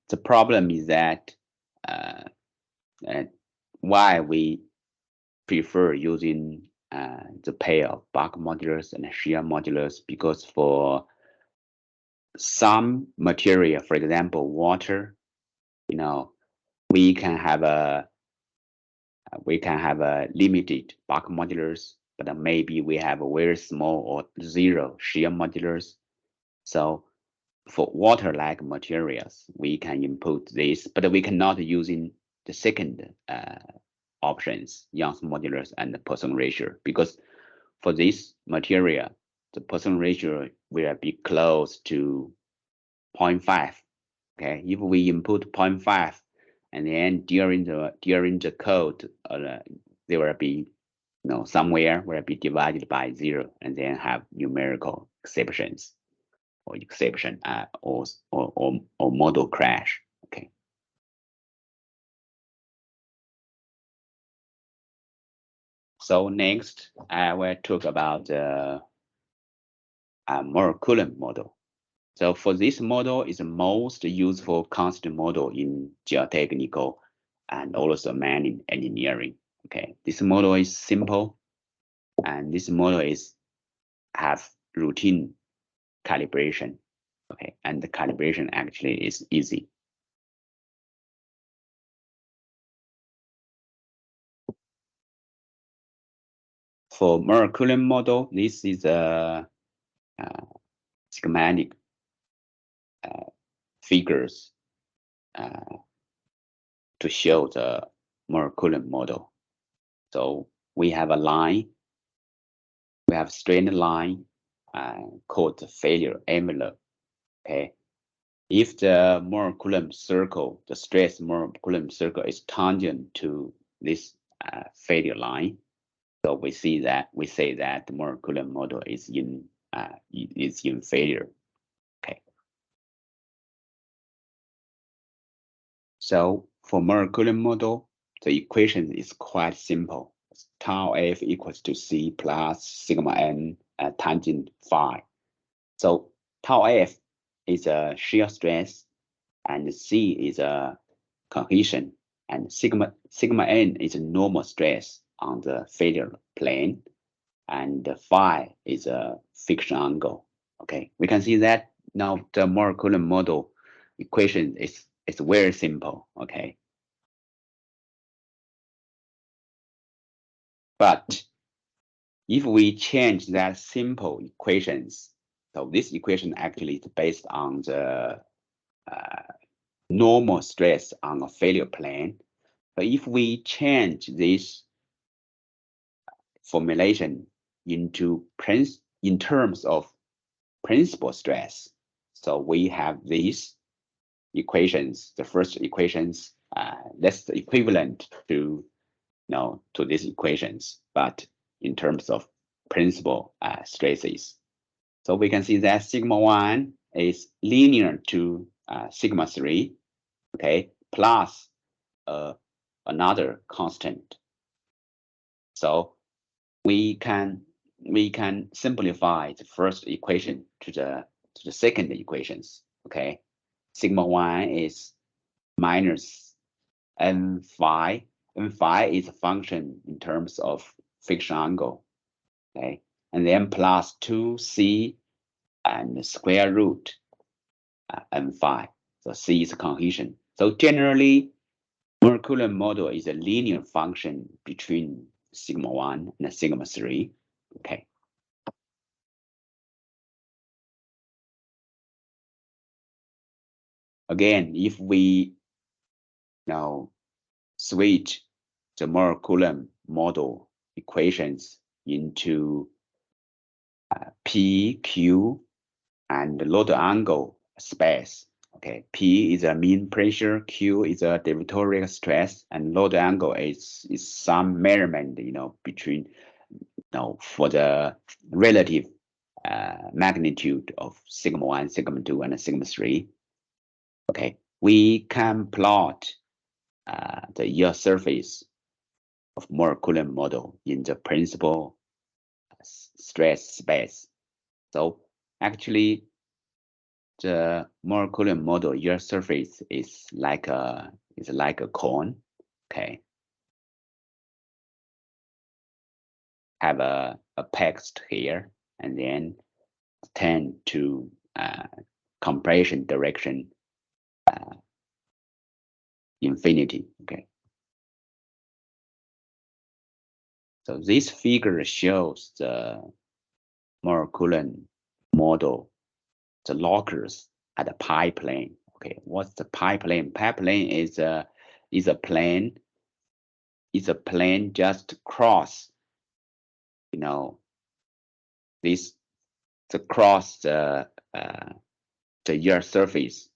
The problem is that why we prefer using the pair of bulk modulus and shear modulus, because for some material, for example, water, we can have a limited bulk modulus, but maybe we have a very small or 0 shear modulus. So for water-like materials, we can input this, but we cannot using the second options, Young's modulus and the Poisson ratio, because for this material, the Poisson ratio will be close to 0.5. Okay, if we input 0.5, and then during the code, there will be somewhere will be divided by 0, and then have numerical exceptions or exception or model crash. Okay. So next, I will talk about the Moore-Coulomb model. So for this model is the most useful constant model in geotechnical and also mining engineering. Okay, this model is simple, and this model have routine calibration. Okay, and the calibration actually is easy. For Moore-Coulomb model, this is a schematic figures to show the Moore-Coulomb model. So we have a line, we have straight line called the failure envelope. Okay, if the Moore-Coulomb circle, the stress Moore-Coulomb circle is tangent to this failure line, so we say that the Moore-Coulomb model is in failure. Okay. So for Moore-Coulomb model, the equation is quite simple. Tau F equals to C plus sigma n tangent phi. So tau F is a shear stress, and C is a cohesion, and sigma n is a normal stress on the failure plane, and phi is a friction angle. Okay, we can see that now the Moore-Coulomb model equation is very simple. Okay, but if we change that simple equations, so this equation actually is based on the normal stress on a failure plane. But if we change this formulation into in terms of principal stress, so we have these equations. The first equations, that's the equivalent to to these equations, but in terms of principal stresses. So we can see that sigma 1 is linear to sigma 3, okay, plus another constant. So we can simplify the first equation to the second equations. Okay, sigma 1 is minus n phi. N phi is a function in terms of friction angle. Okay, and then plus 2c and square root n phi. So c is cohesion. So generally, Moore-Coulomb model is a linear function between sigma 1 and sigma 3. Okay. Again, if we now switch the Moore-Coulomb model equations into P, Q, and load angle space. Okay, P is a mean pressure, Q is a territorial stress, and load angle is some measurement, between, for the relative magnitude of sigma 1, sigma 2, and sigma 3. Okay, we can plot the yield surface of Moore-Coulomb model in the principal stress space. So actually, the Moore-Coulomb model yield surface is like a cone. Okay, have a text here, and then tend to compression direction infinity. Okay. So this figure shows the Moore-Coulomb model, the lockers at the pi plane. Okay, what's the pi plane? Pi plane is a plane. It's a plane just cross, this cross the year surface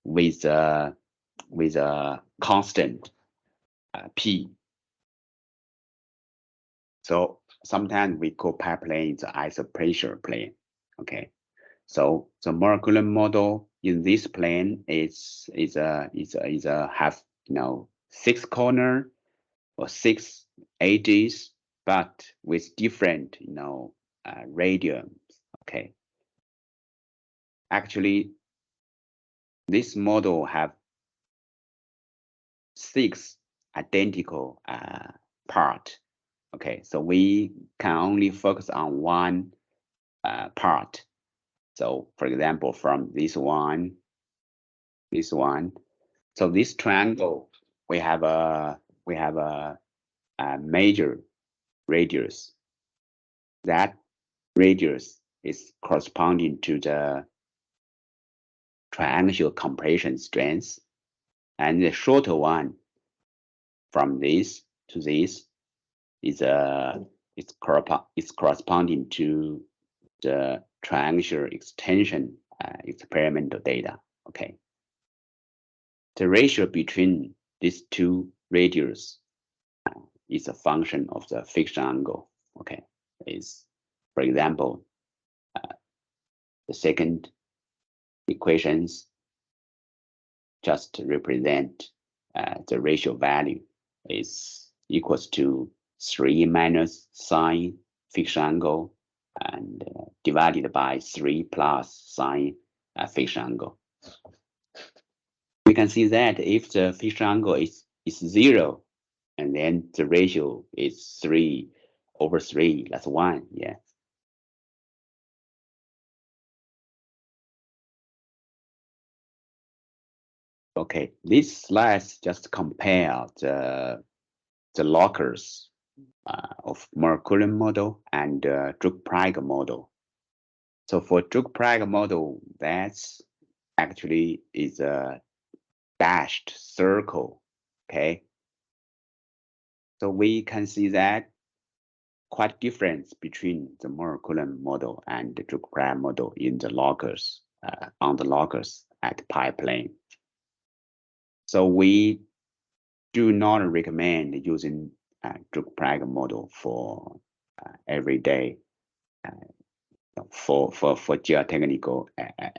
with a constant P. So sometimes we call pipeline the isopressure plane. Okay. So the molecular model in this plane is have 6 corner or 6 edges, but with different radiums. Okay. Actually, this model have 6 identical part. Okay, so we can only focus on one part. So, for example, from this one. So this triangle, we have a major radius. That radius is corresponding to the triangular compression strength, and the shorter one from this to this is it's corresponding to the triangular extension experimental data. Okay, the ratio between these two radius is a function of the fixed angle. Okay, is, for example, the second equations just represent the ratio value is equals to 3 minus sine fixed angle and divided by 3 plus sine fixed angle. We can see that if the fixed angle is 0, and then the ratio is 3/3, that's 1, yeah. Okay, these slides just compare the lockers of molecular model and Druck-Prague model. So for Druck-Prague model, that's actually is a dashed circle. Okay, so we can see that quite difference between the molecular model and the Druck-Prague model in the lockers on the lockers at pi plane. So we do not recommend using Druck-Prague model for everyday for geotechnical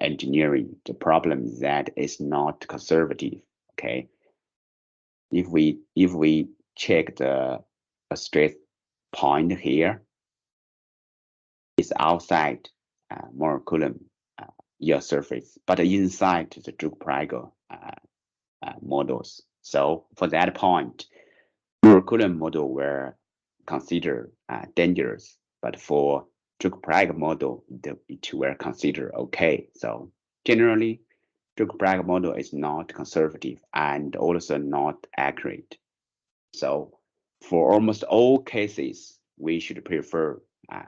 engineering. The problem is that it's not conservative. Okay, if we check the straight point here, it's outside molecular year surface, but inside the Druck-Prague models. So for that point, molecular model were considered dangerous, but for Druck-Prague model, it were considered okay. So generally, Druck-Prague model is not conservative and also not accurate. So for almost all cases, we should prefer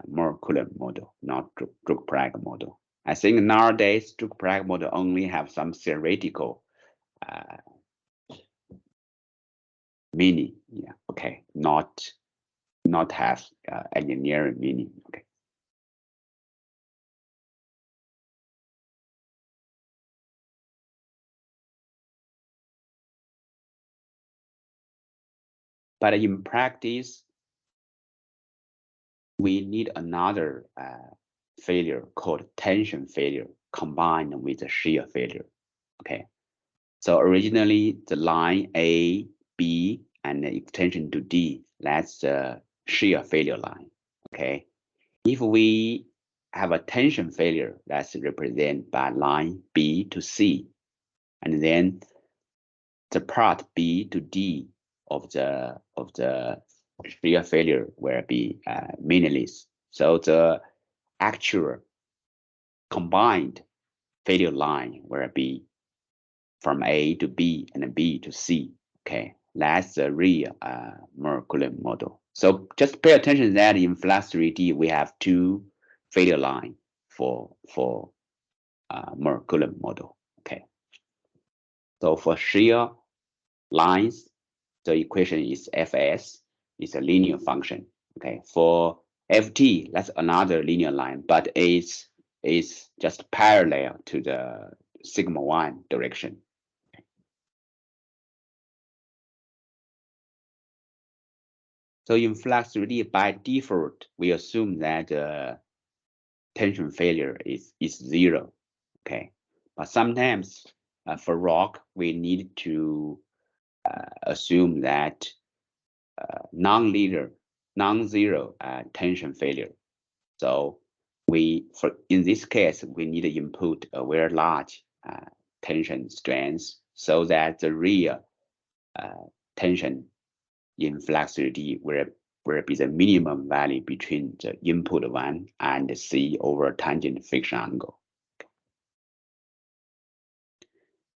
molecular model, not Druck-Prague model. I think nowadays Druck-Prague model only have some theoretical meaning. Yeah, okay, not have engineering meaning. Okay. But in practice, we need another failure called tension failure combined with the shear failure. Okay, so originally the line A, B, and the extension to D, that's the shear failure line. Okay, if we have a tension failure, that's represented by line B to C, and then the part B to D of the shear failure will be meaningless. So the actual combined failure line will be from A to B and B to C. Okay, that's the real molecular model. So just pay attention that in FLAC3D we have 2 failure line for molecular model. Okay, so for shear lines, the equation is Fs, is a linear function. Okay, for ft, that's another linear line, but it's just parallel to the sigma 1 direction. So in FLAC3D, by default, we assume that tension failure is 0. Okay, but sometimes for rock, we need to assume that non-zero tension failure. So in this case, we need to input a very large tension strength so that the real tension in FLAC3D will be the minimum value between the input 1 and C over tangent friction angle.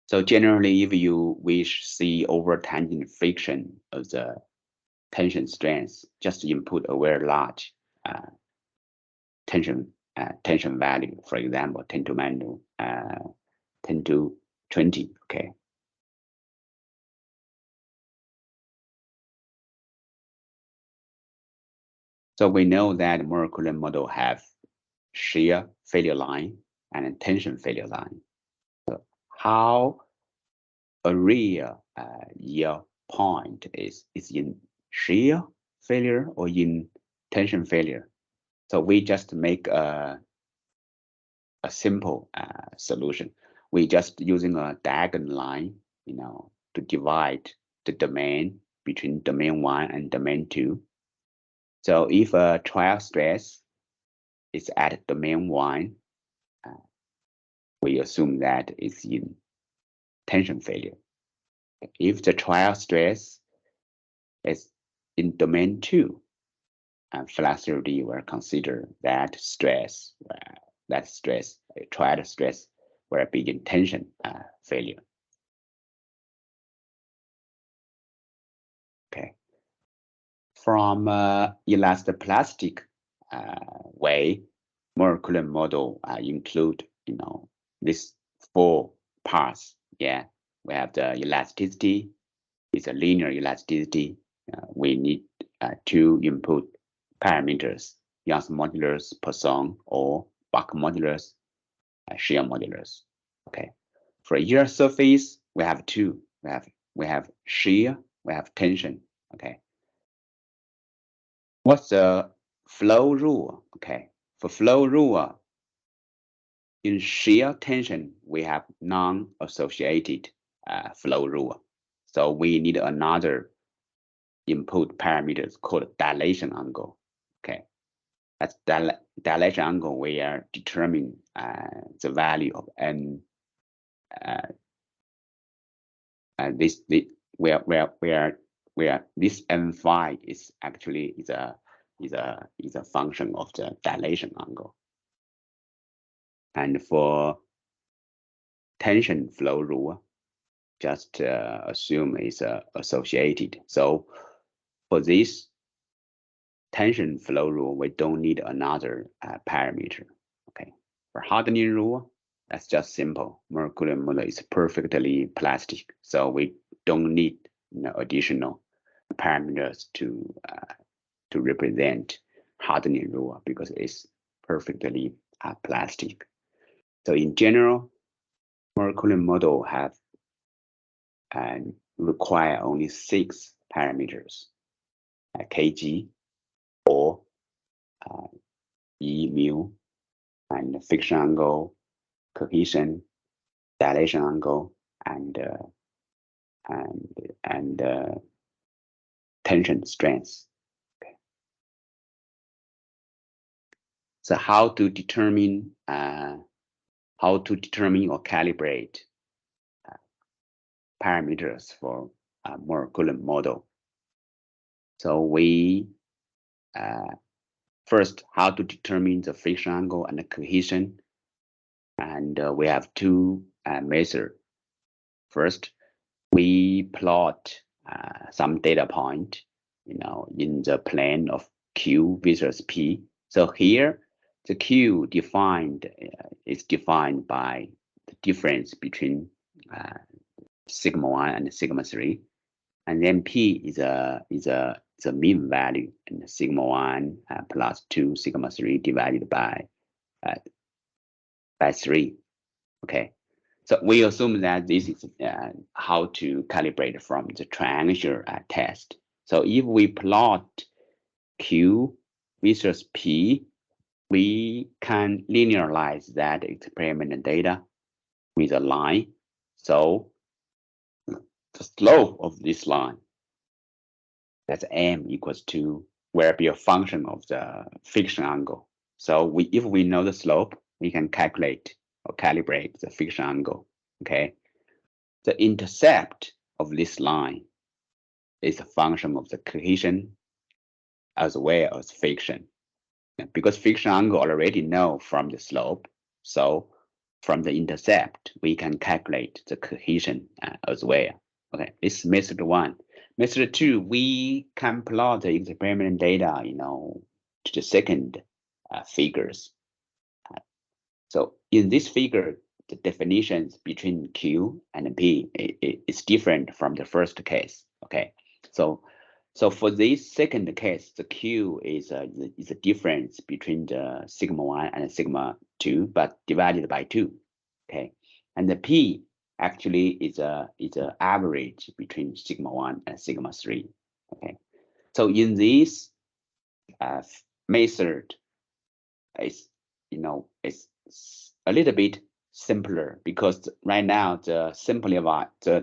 So generally, if you wish C over tangent friction of the tension strength, just input a very large tension value, for example, 10 to 20. Okay. So we know that molecular model have shear failure line and tension failure line. So how a real yield point is in shear failure or in tension failure? So we just make a simple solution. We just using a diagonal line, to divide the domain between domain 1 and domain 2. So if a trial stress is at domain 1, we assume that it's in tension failure. If the trial stress is in domain 2, and FLAC3D will consider that trial stress will be in tension failure. Okay. From elastoplastic way, molecular model include these 4 parts. Yeah, we have the elasticity. It's a linear elasticity. We need 2 input parameters: Young's modulus, Poisson, or Bach modulus, shear modulus. Okay. For yield surface, we have 2. We have shear. We have tension. Okay. What's the flow rule? Okay. For flow rule, in shear tension, we have non-associated flow rule. So we need another input parameters called dilation angle. Okay, that's dilation angle. We are determining the value of n. This where this n phi is actually is a function of the dilation angle. And for tension flow rule, just assume it's associated. So for this tension flow rule, we don't need another parameter. Okay. For hardening rule, that's just simple. Molecular model is perfectly plastic, so we don't need additional parameters to represent hardening rule because it's perfectly plastic. So in general, molecular model have and require only 6 parameters: kg, or E mu, and friction angle, cohesion, dilation angle, and tension strength. Okay. So how to determine or calibrate parameters for a molecular model? So we first, how to determine the friction angle and the cohesion, and we have 2 methods. First, we plot some data point, in the plane of Q versus P. So here, the Q is defined by the difference between sigma 1 and sigma 3, and then P is a the mean value, and sigma 1 plus 2 sigma 3 divided by 3. Okay, so we assume that this is how to calibrate from the triangular test. So if we plot Q versus P, we can linearize that experiment data with a line. So the slope of this line, that's m equals to, will be a function of the friction angle. So if we know the slope, we can calculate or calibrate the friction angle. Okay, the intercept of this line is a function of the cohesion as well as friction. Because friction angle already know from the slope, so from the intercept we can calculate the cohesion as well. Okay, this is method 1. Method 2, we can plot the experiment data, to the second figures. So in this figure, the definitions between Q and P is different from the first case. Okay, so for this second case, the Q is a difference between the sigma 1 and sigma 2, but divided by 2. Okay, and the P actually is a average between sigma 1 and sigma 3. Okay, so in this method, it's a little bit simpler, because right now the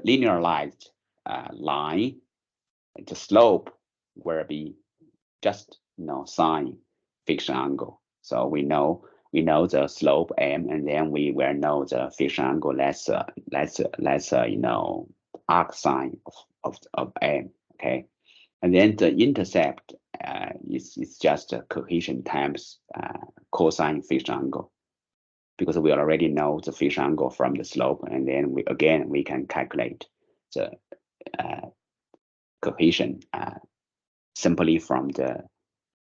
linearized line, the slope will be just sine friction angle. So we know the slope m, and then we will know the friction angle. Let's arc sine of m. Okay, and then the intercept is just a cohesion times cosine friction angle, because we already know the friction angle from the slope, and then we can calculate the cohesion simply from the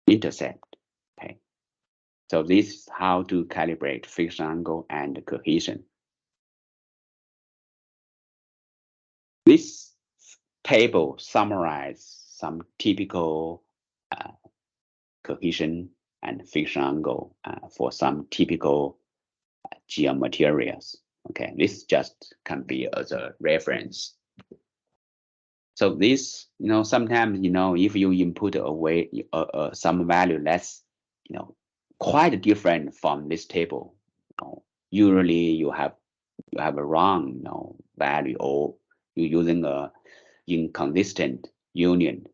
intercept. Okay, so this is how to calibrate friction angle and cohesion. This table summarizes some typical cohesion and friction angle for some typical geomaterials. Okay, this just can be as a reference. So this, sometimes, if you input some value that's, quite different from this table, usually you have a wrong, value, or you're using a inconsistent union.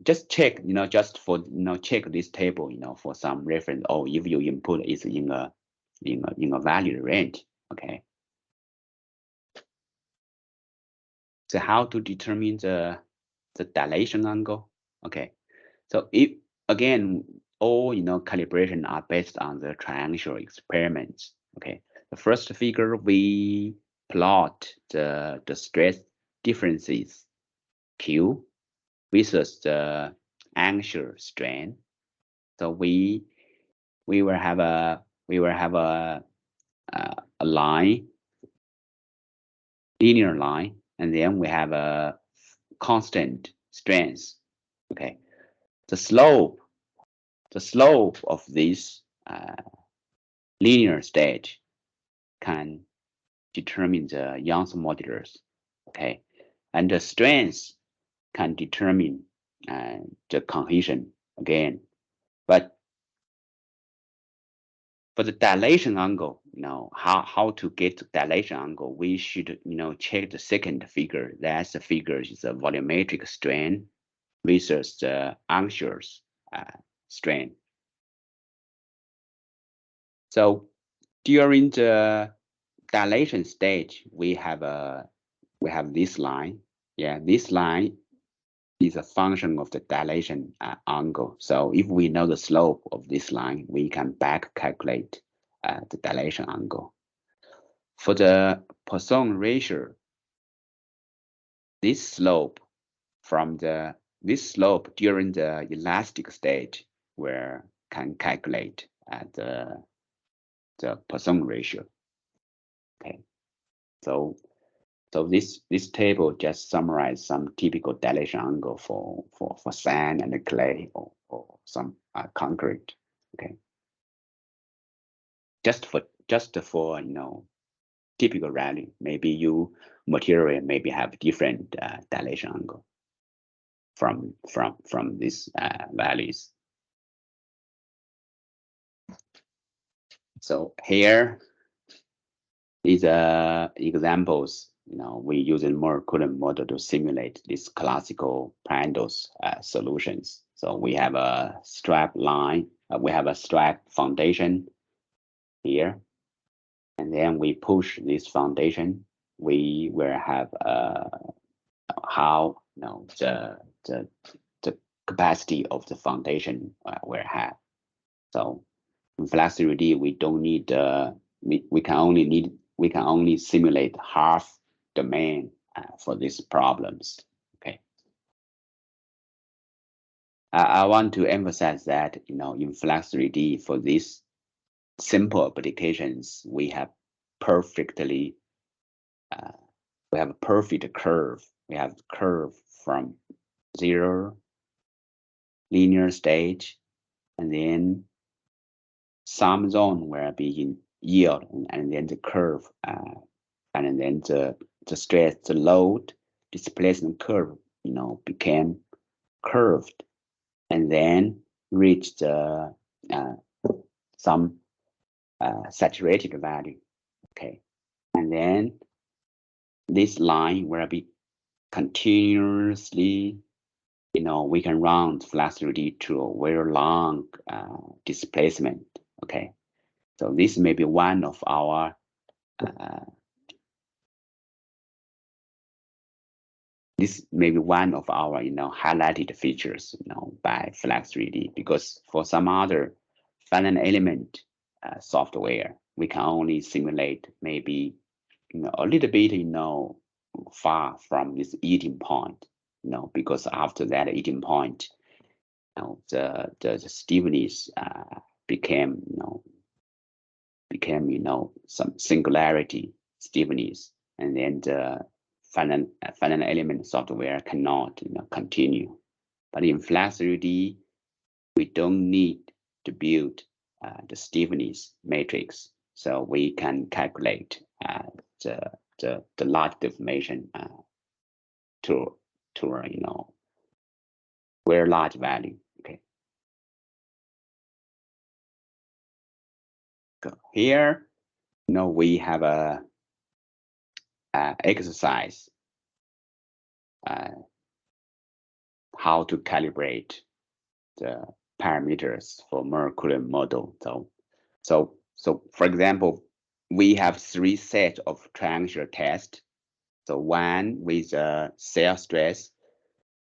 Just check, just for, check this table, for some reference, or if you input is in a value range. Okay. So how to determine the dilation angle? Okay. So if again, all calibration are based on the triangular experiments. Okay. The first figure, we plot the stress differences Q versus the angular strain. So we will have a line, linear line, and then we have a constant strength. Okay, the slope of this linear stage can determine the Young's modulus. Okay, and the strength can determine the cohesion again. But for the dilation angle, how to get dilation angle, we should, check the second figure. That's the figure is a volumetric strain versus the angular strain. So during the dilation stage, we have this line. Yeah, this line is a function of the dilation angle. So if we know the slope of this line, we can back calculate the dilation angle. For the Poisson ratio, this slope during the elastic stage, where can calculate the Poisson ratio. Okay, so So this table just summarizes some typical dilation angle for sand and clay or some concrete. Okay, just for typical value. Maybe you material maybe have different dilation angle from these values. So here is examples. We using more Coulomb model to simulate these classical Prandtl solutions. So we have a strap line, we have a strap foundation here, and then we push this foundation. We will have how the capacity of the foundation will have. So in FLAC3D, we don't need we can only simulate half domain for these problems. Okay. I want to emphasize that in FLAC3D for these simple applications, we have perfectly we have a perfect curve. We have curve from 0 linear stage, and then some zone will be in yield, and then the curve, and then the stress, the load displacement curve, became curved, and then reach the some saturated value. Okay, and then this line will be continuously. We can run FLAC3D to a very long displacement. Okay, so this may be one of our highlighted features, by FLAC3D, because for some other finite element software, we can only simulate maybe, a little bit, far from this eating point, because after that eating point, the stiffness became, some singularity stiffness, and then the finite element software cannot, continue. But in FLAC3D, we don't need to build the stiffness matrix, so we can calculate the large deformation to very large value. Okay. So here, we have a exercise how to calibrate the parameters for Coulomb model. So for example, we have 3 sets of triangular tests. So one with a cell stress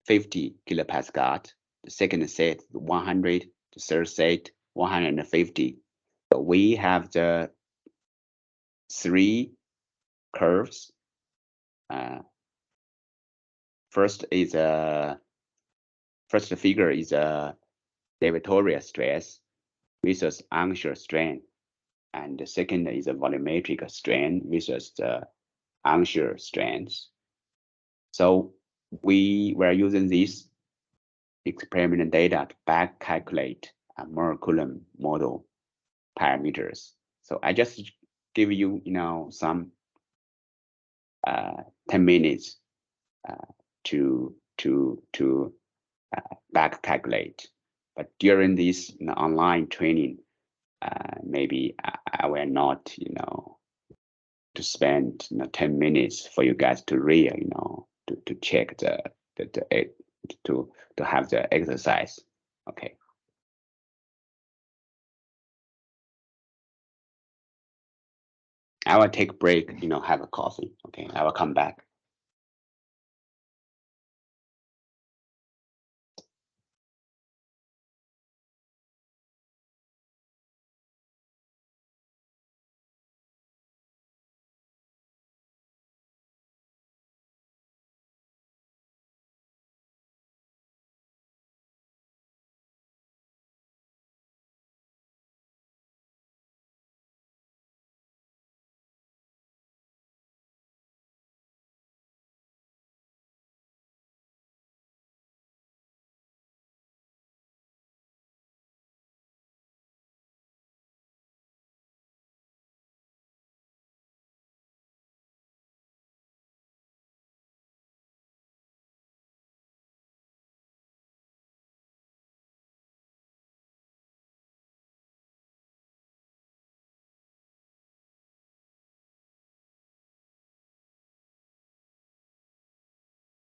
50 kilopascal, the second set 100, the third set 150. So we have the 3 curves. First figure is a deviatorial stress versus axial strain, and the second is a volumetric strain versus the axial strains. So we were using this experimental data to back calculate a Coulomb model parameters. So I just give you, some 10 minutes to back calculate. But during this online training, maybe I will not, to spend 10 minutes for you guys to read, to check to have the exercise. Okay. I will take a break, have a coffee. Okay, I will come back.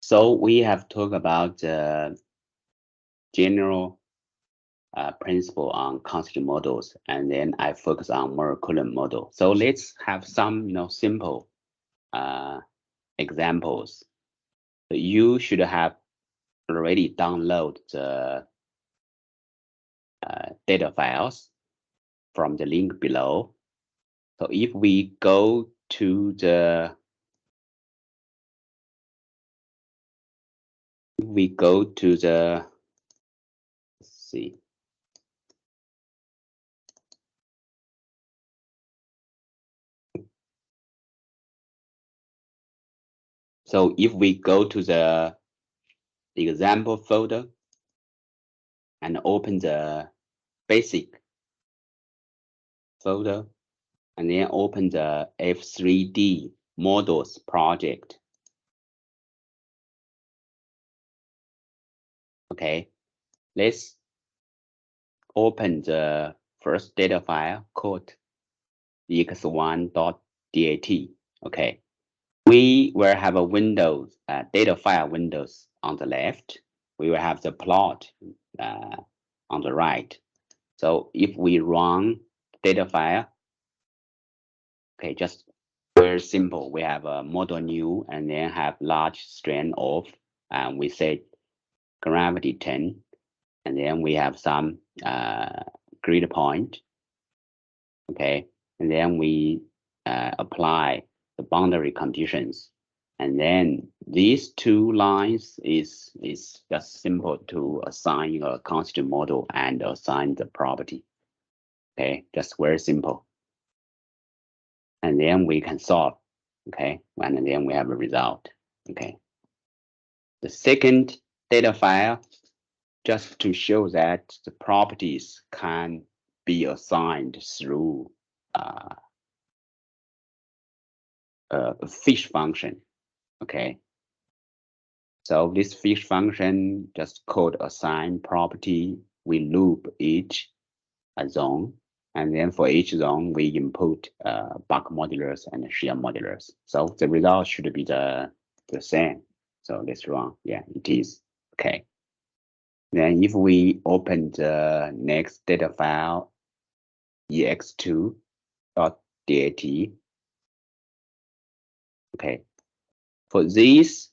So we have talked about the general principle on constitutive models, and then I focus on more current model. So let's have some, simple examples. You should have already downloaded the data files from the link below. So if we go to the let's see. So if we go to the example folder and open the basic folder, and then open the F3D models project. Okay, let's open the first data file called x1.dat. Okay, we will have a Windows data file windows on the left. We will have the plot on the right. So if we run data file, okay, just very simple. We have a model new and then have large strand of, and we say gravity 10, and then we have some grid point. Okay, and then we apply the boundary conditions, and then these two lines is just simple to assign a constitutive model and assign the property. Okay, just very simple. And then we can solve. Okay, and then we have a result. Okay, the second data file, just to show that the properties can be assigned through a fish function. Okay, so this fish function just called assign property. We loop each zone, and then for each zone we input bulk modulus and shear modulus. So the result should be the same. So let's run. Yeah, it is. Okay. Then if we open the next data file, ex2.dat, okay, for these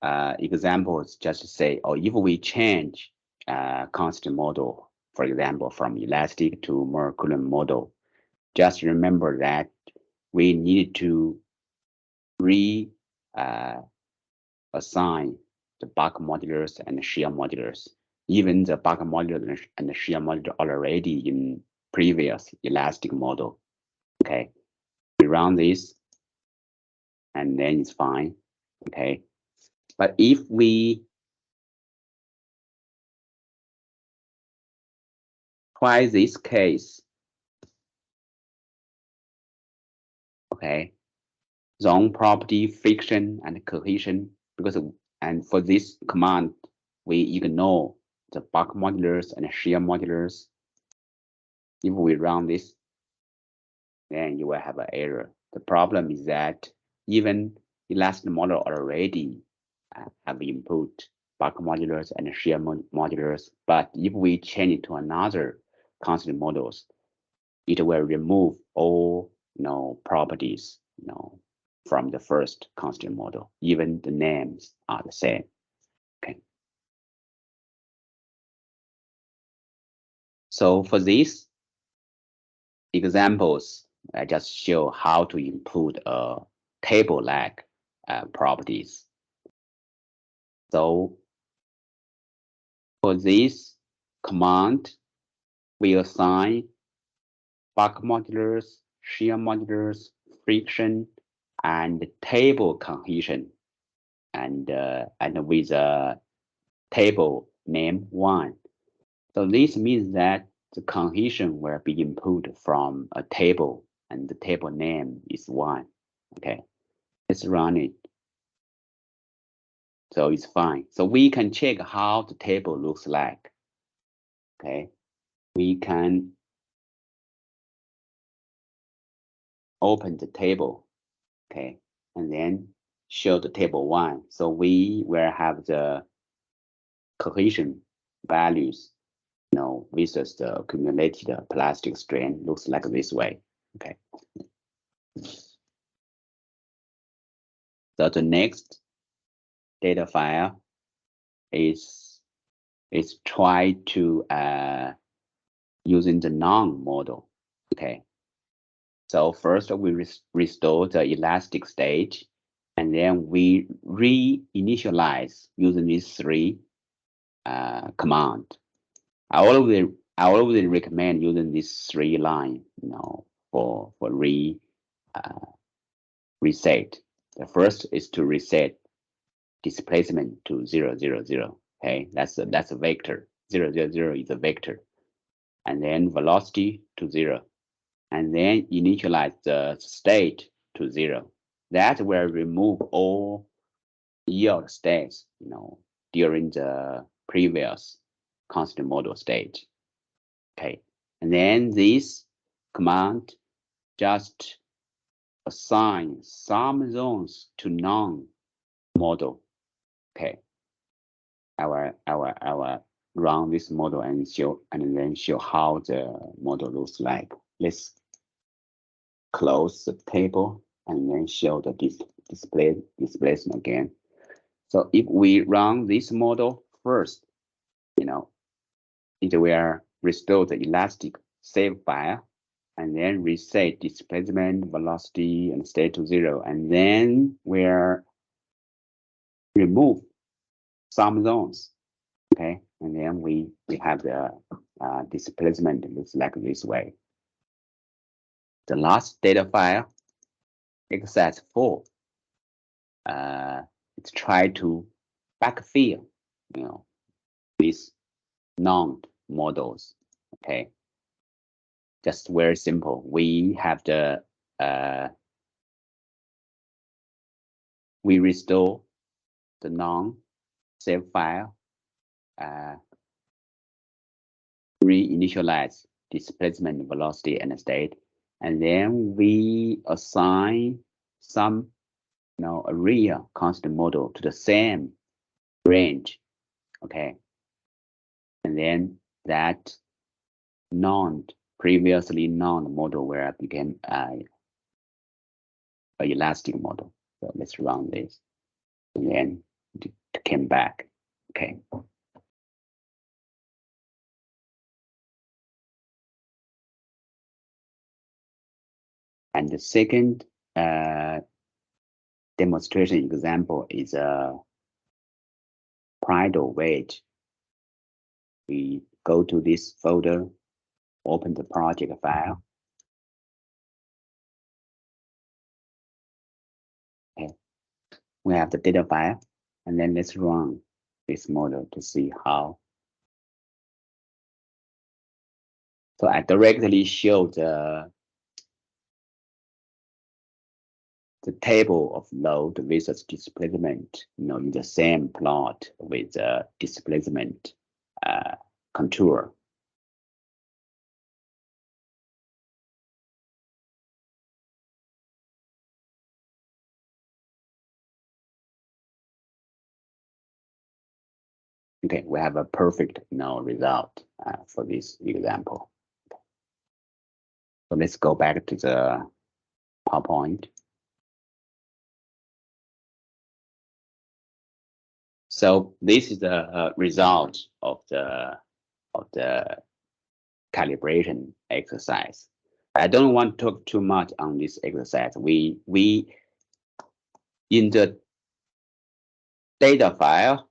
examples, just say, or if we change constant model, for example, from elastic to more Coulomb model, just remember that we need to assign the bulk modulus and the shear modulus. Even the bulk modulus and the shear modulus already in previous elastic model. Okay, we run this, and then it's fine. Okay, but if we try this case, okay, zone property, friction, and cohesion, because and for this command we ignore the bulk modulus and shear modulus. If we run this, then you will have an error. The problem is that even elastic model already have input bulk modulus and shear modulus, but if we change it to another constant models, it will remove all properties from the first constant model. Even the names are the same. Okay. So for these examples, I just show how to input a table-like properties. So for this command, we assign bulk modulus, shear modulus, friction, and table cohesion, and with a table name 1. So this means that the cohesion will be input from a table, and the table name is 1. Okay, let's run it. So it's fine. So we can check how the table looks like. Okay, we can open the table. Okay, and then show the table 1. So we will have the cohesion values, versus the accumulated plastic strain. Looks like this way. Okay. So the next data file is try to using the non-model. Okay. So first we restore the elastic state, and then we reinitialize using these 3 command. I always recommend using this 3 line, for reset. The first is to reset displacement to 0, 0, 0. Okay, that's a vector. 0, 0, 0 is a vector, and then velocity to 0, and then initialize the state to 0. That will remove all yield states, during the previous constant model state. Okay, and then this command just assign some zones to non-model. Okay, I will run this model and then show how the model looks like. Let's close the table and then show the displacement again. So if we run this model first, it will restore the elastic save file, and then reset displacement, velocity, and state to 0, and then we'll remove some zones. Okay, and then we have the displacement looks like this way. The last data file, exercise 4, it's try to backfill, these non-models. Okay, just very simple. We have the we restore the non-save file, reinitialize displacement, velocity, and state, and then we assign some a real constant model to the same range. Okay, and then that previously non-model will become a elastic model. So let's run this, and then it came back. Okay. And the second demonstration example is a Prydle wedge. We go to this folder, open the project file. Okay. We have the data file, and then let's run this model to see how. So I directly show the table of load versus displacement, in the same plot with the displacement contour. Okay, we have a perfect result for this example. So let's go back to the PowerPoint. So this is the result of the calibration exercise. I don't want to talk too much on this exercise. We in the data file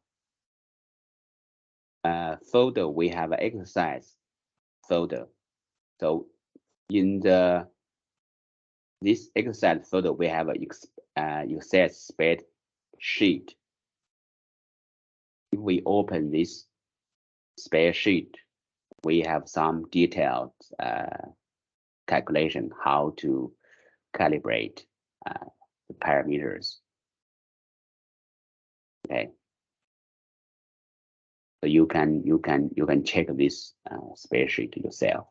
folder, we have an exercise folder. So in this exercise folder, we have a Excel spreadsheet. If we open this spreadsheet, we have some detailed calculation how to calibrate the parameters. Okay, so you can check this spreadsheet yourself.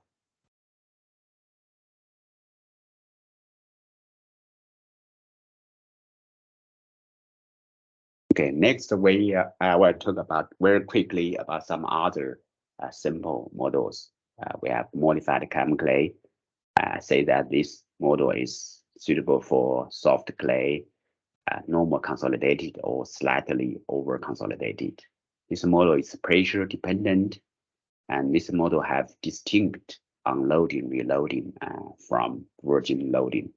Okay, next I will talk about very quickly about some other simple models. We have modified chem clay. Say that this model is suitable for soft clay, normal consolidated or slightly over consolidated. This model is pressure dependent, and this model have distinct unloading, reloading from virgin loading.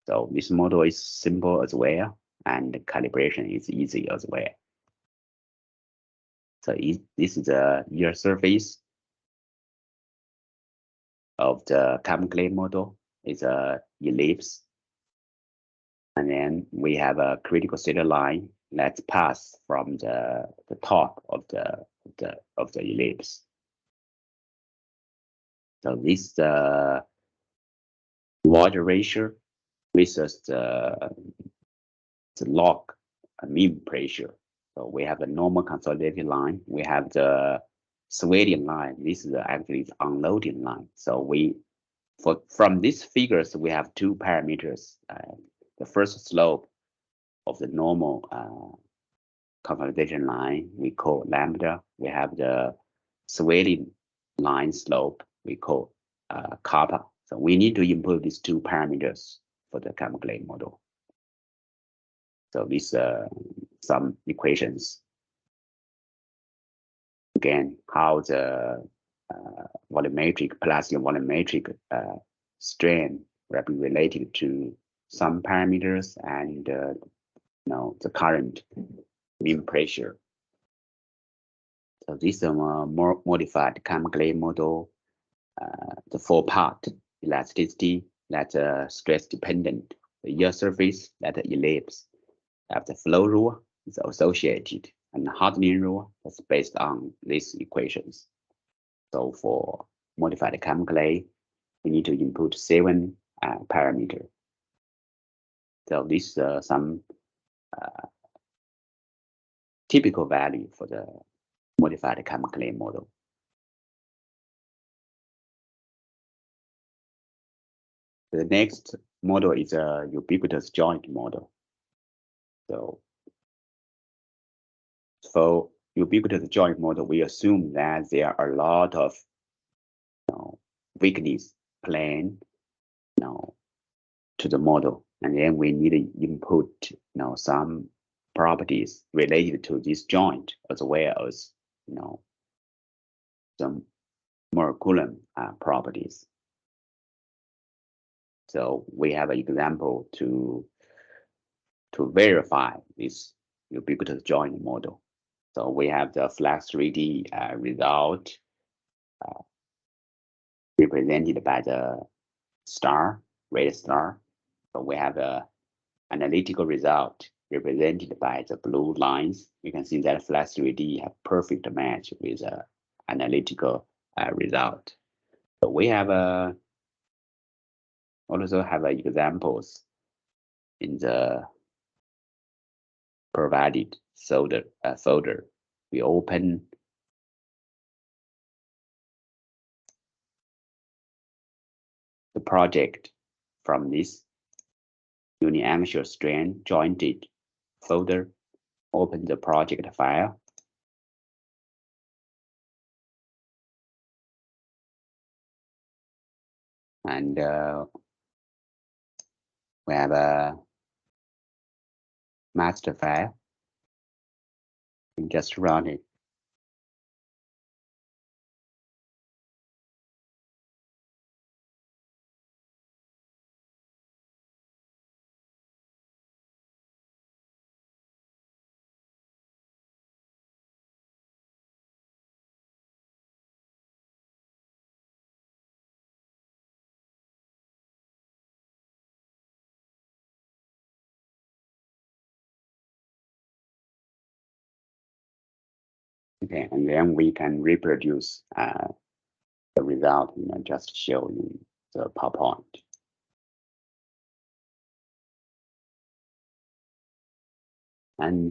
So this model is simple as well, and the calibration is easy as well. So this is the ear surface of the chem clay model. It's a ellipse. And then we have a critical center line that pass from the top of the ellipse. So this water ratio versus the log mean pressure. So we have a normal consolidated line. We have the swelling line. This is actually the unloading line. So from these figures, we have two parameters. The first slope of the normal consolidation line we call lambda. We have the swelling line slope we call kappa. So we need to input these two parameters for the chem clay model. So these some equations. Again, how the volumetric plus your volumetric strain will be related to some parameters and the current mean pressure. So this is a more modified chem clay model. The four-part elasticity, that's stress dependent. The ear surface, that ellipse. The flow rule is associated, and the hardening rule is based on these equations. So for modified chem clay, we need to input 7 parameters. So this is some typical value for the modified chem clay model. The next model is a ubiquitous joint model. So for ubiquitous joint model, we assume that there are a lot of weakness plane to the model, and then we need to input some properties related to this joint as well as some molecular properties. So we have an example to verify this ubiquitous joint model. So we have the FLAC3D result represented by the star, red star. So we have the analytical result represented by the blue lines. You can see that FLAC3D have perfect match with the analytical result. So we have also have examples in the provided folder. We open the project from this uniaxial strain jointed folder, open the project file. And we have a master file. And just run it. Okay, and then we can reproduce the result, just show in the PowerPoint. And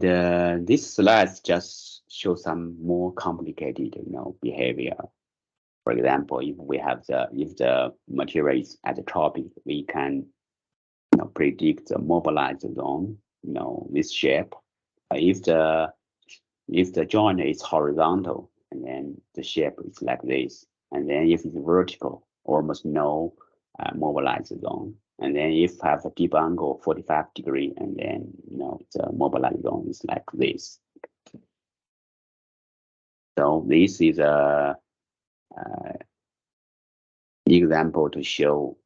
this slides just show some more complicated, behavior. For example, if the material is isotropic, we can predict the mobilized zone, this shape. If the joint is horizontal, and then the shape is like this, and then if it's vertical, almost no mobilized zone, and then if have a deep angle 45 degree, and then the mobilized zone is like this. So this is a example to show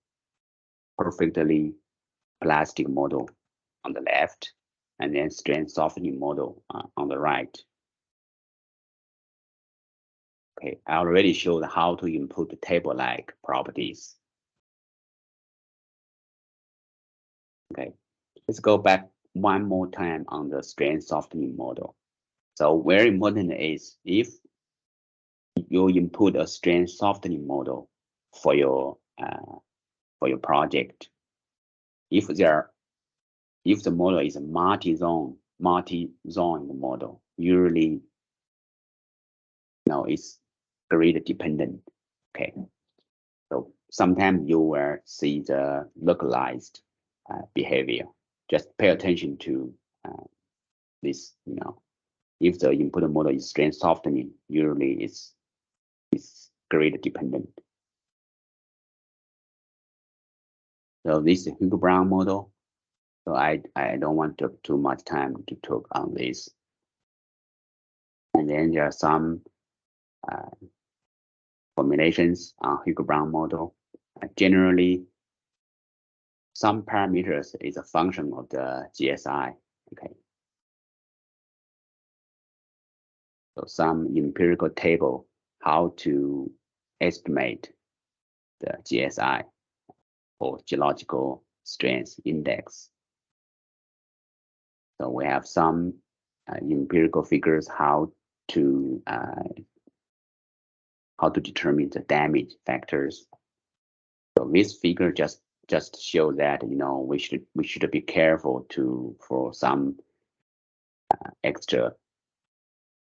perfectly plastic model on the left, and then strength softening model on the right. Okay, I already showed how to input the table-like properties. Okay, let's go back one more time on the strength softening model. So very important is if you input a strength softening model for your project, if the model is a multi-zone model, usually it's grid dependent. Okay, so sometimes you will see the localized behavior. Just pay attention to this. If the input model is strength softening, usually it's grid dependent. So this is Hugo-Brown model. So I don't want to too much time to talk on this. And then there are some formulations on Hugo-Brown model. Generally, some parameters is a function of the GSI. Okay. So some empirical table how to estimate the GSI or geological strength index. So we have some empirical figures how to determine the damage factors. So this figure just show that we should be careful for some extra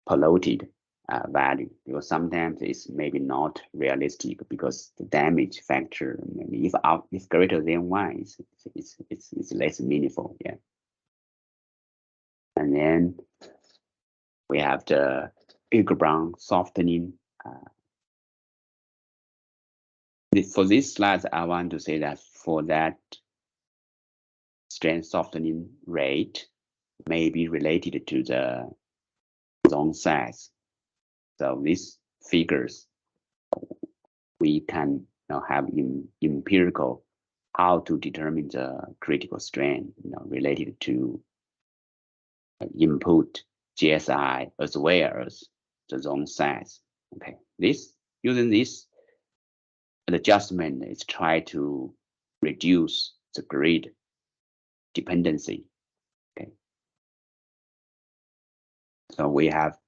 polluted value, because sometimes it's maybe not realistic because the damage factor, maybe if greater than 1, it's less meaningful. Yeah. And then we have the Hugo-Brown softening. For this slide, I want to say that for that strength softening rate may be related to the zone size. So these figures we can have empirical how to determine the critical strain related to input GSI as well as the zone size. Okay, using this adjustment is try to reduce the grid dependency. Okay, so we have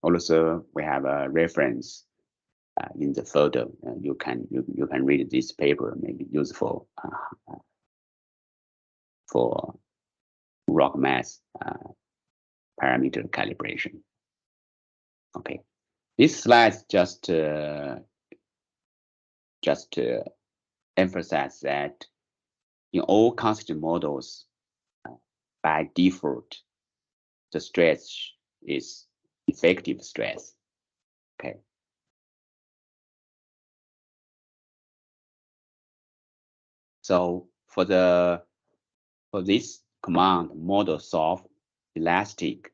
a reference in the photo. You can read this paper, maybe useful for rock mass parameter calibration. Okay, this slide just emphasize that in all constitutive models, by default, the stress is effective stress. Okay. So for this command, model solve elastic.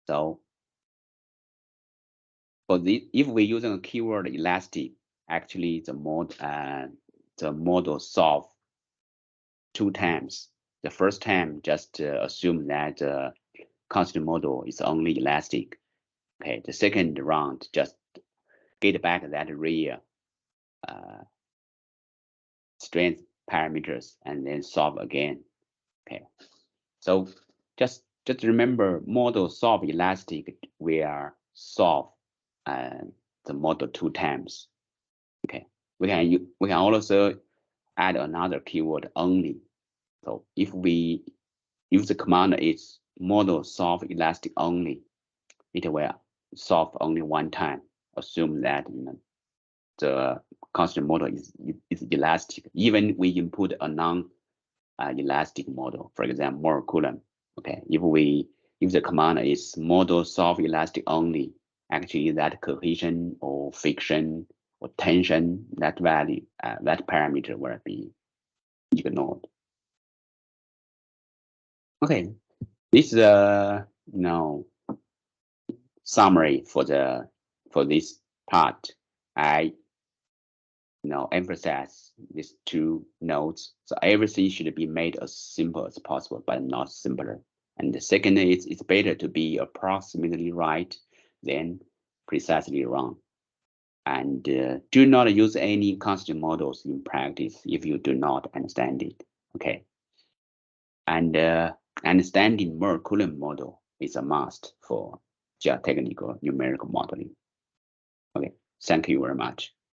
So for this, if we're using a keyword elastic, actually the model solve 2 times. The first time just assume that the constant model is only elastic. Okay, the second round just get back that real strength parameters and then solve again. Okay, so just remember model solve elastic will solve the model 2 times. Okay, we can also add another keyword only. So if the command is model solve elastic only, it will solve only 1 time. Assume that the constant model is elastic. Even we input a non-elastic model, for example, Moore Coulomb. Okay, if we if the command is model solve elastic only, actually that cohesion or friction or tension, that value, that parameter will be ignored. Okay, this is a summary for this part. I emphasize these two notes. So everything should be made as simple as possible, but not simpler. And the second is it's better to be approximately right than precisely wrong. And do not use any constant models in practice if you do not understand it. Okay. And understanding Moore-Coulomb model is a must for geotechnical numerical modeling. Okay, thank you very much.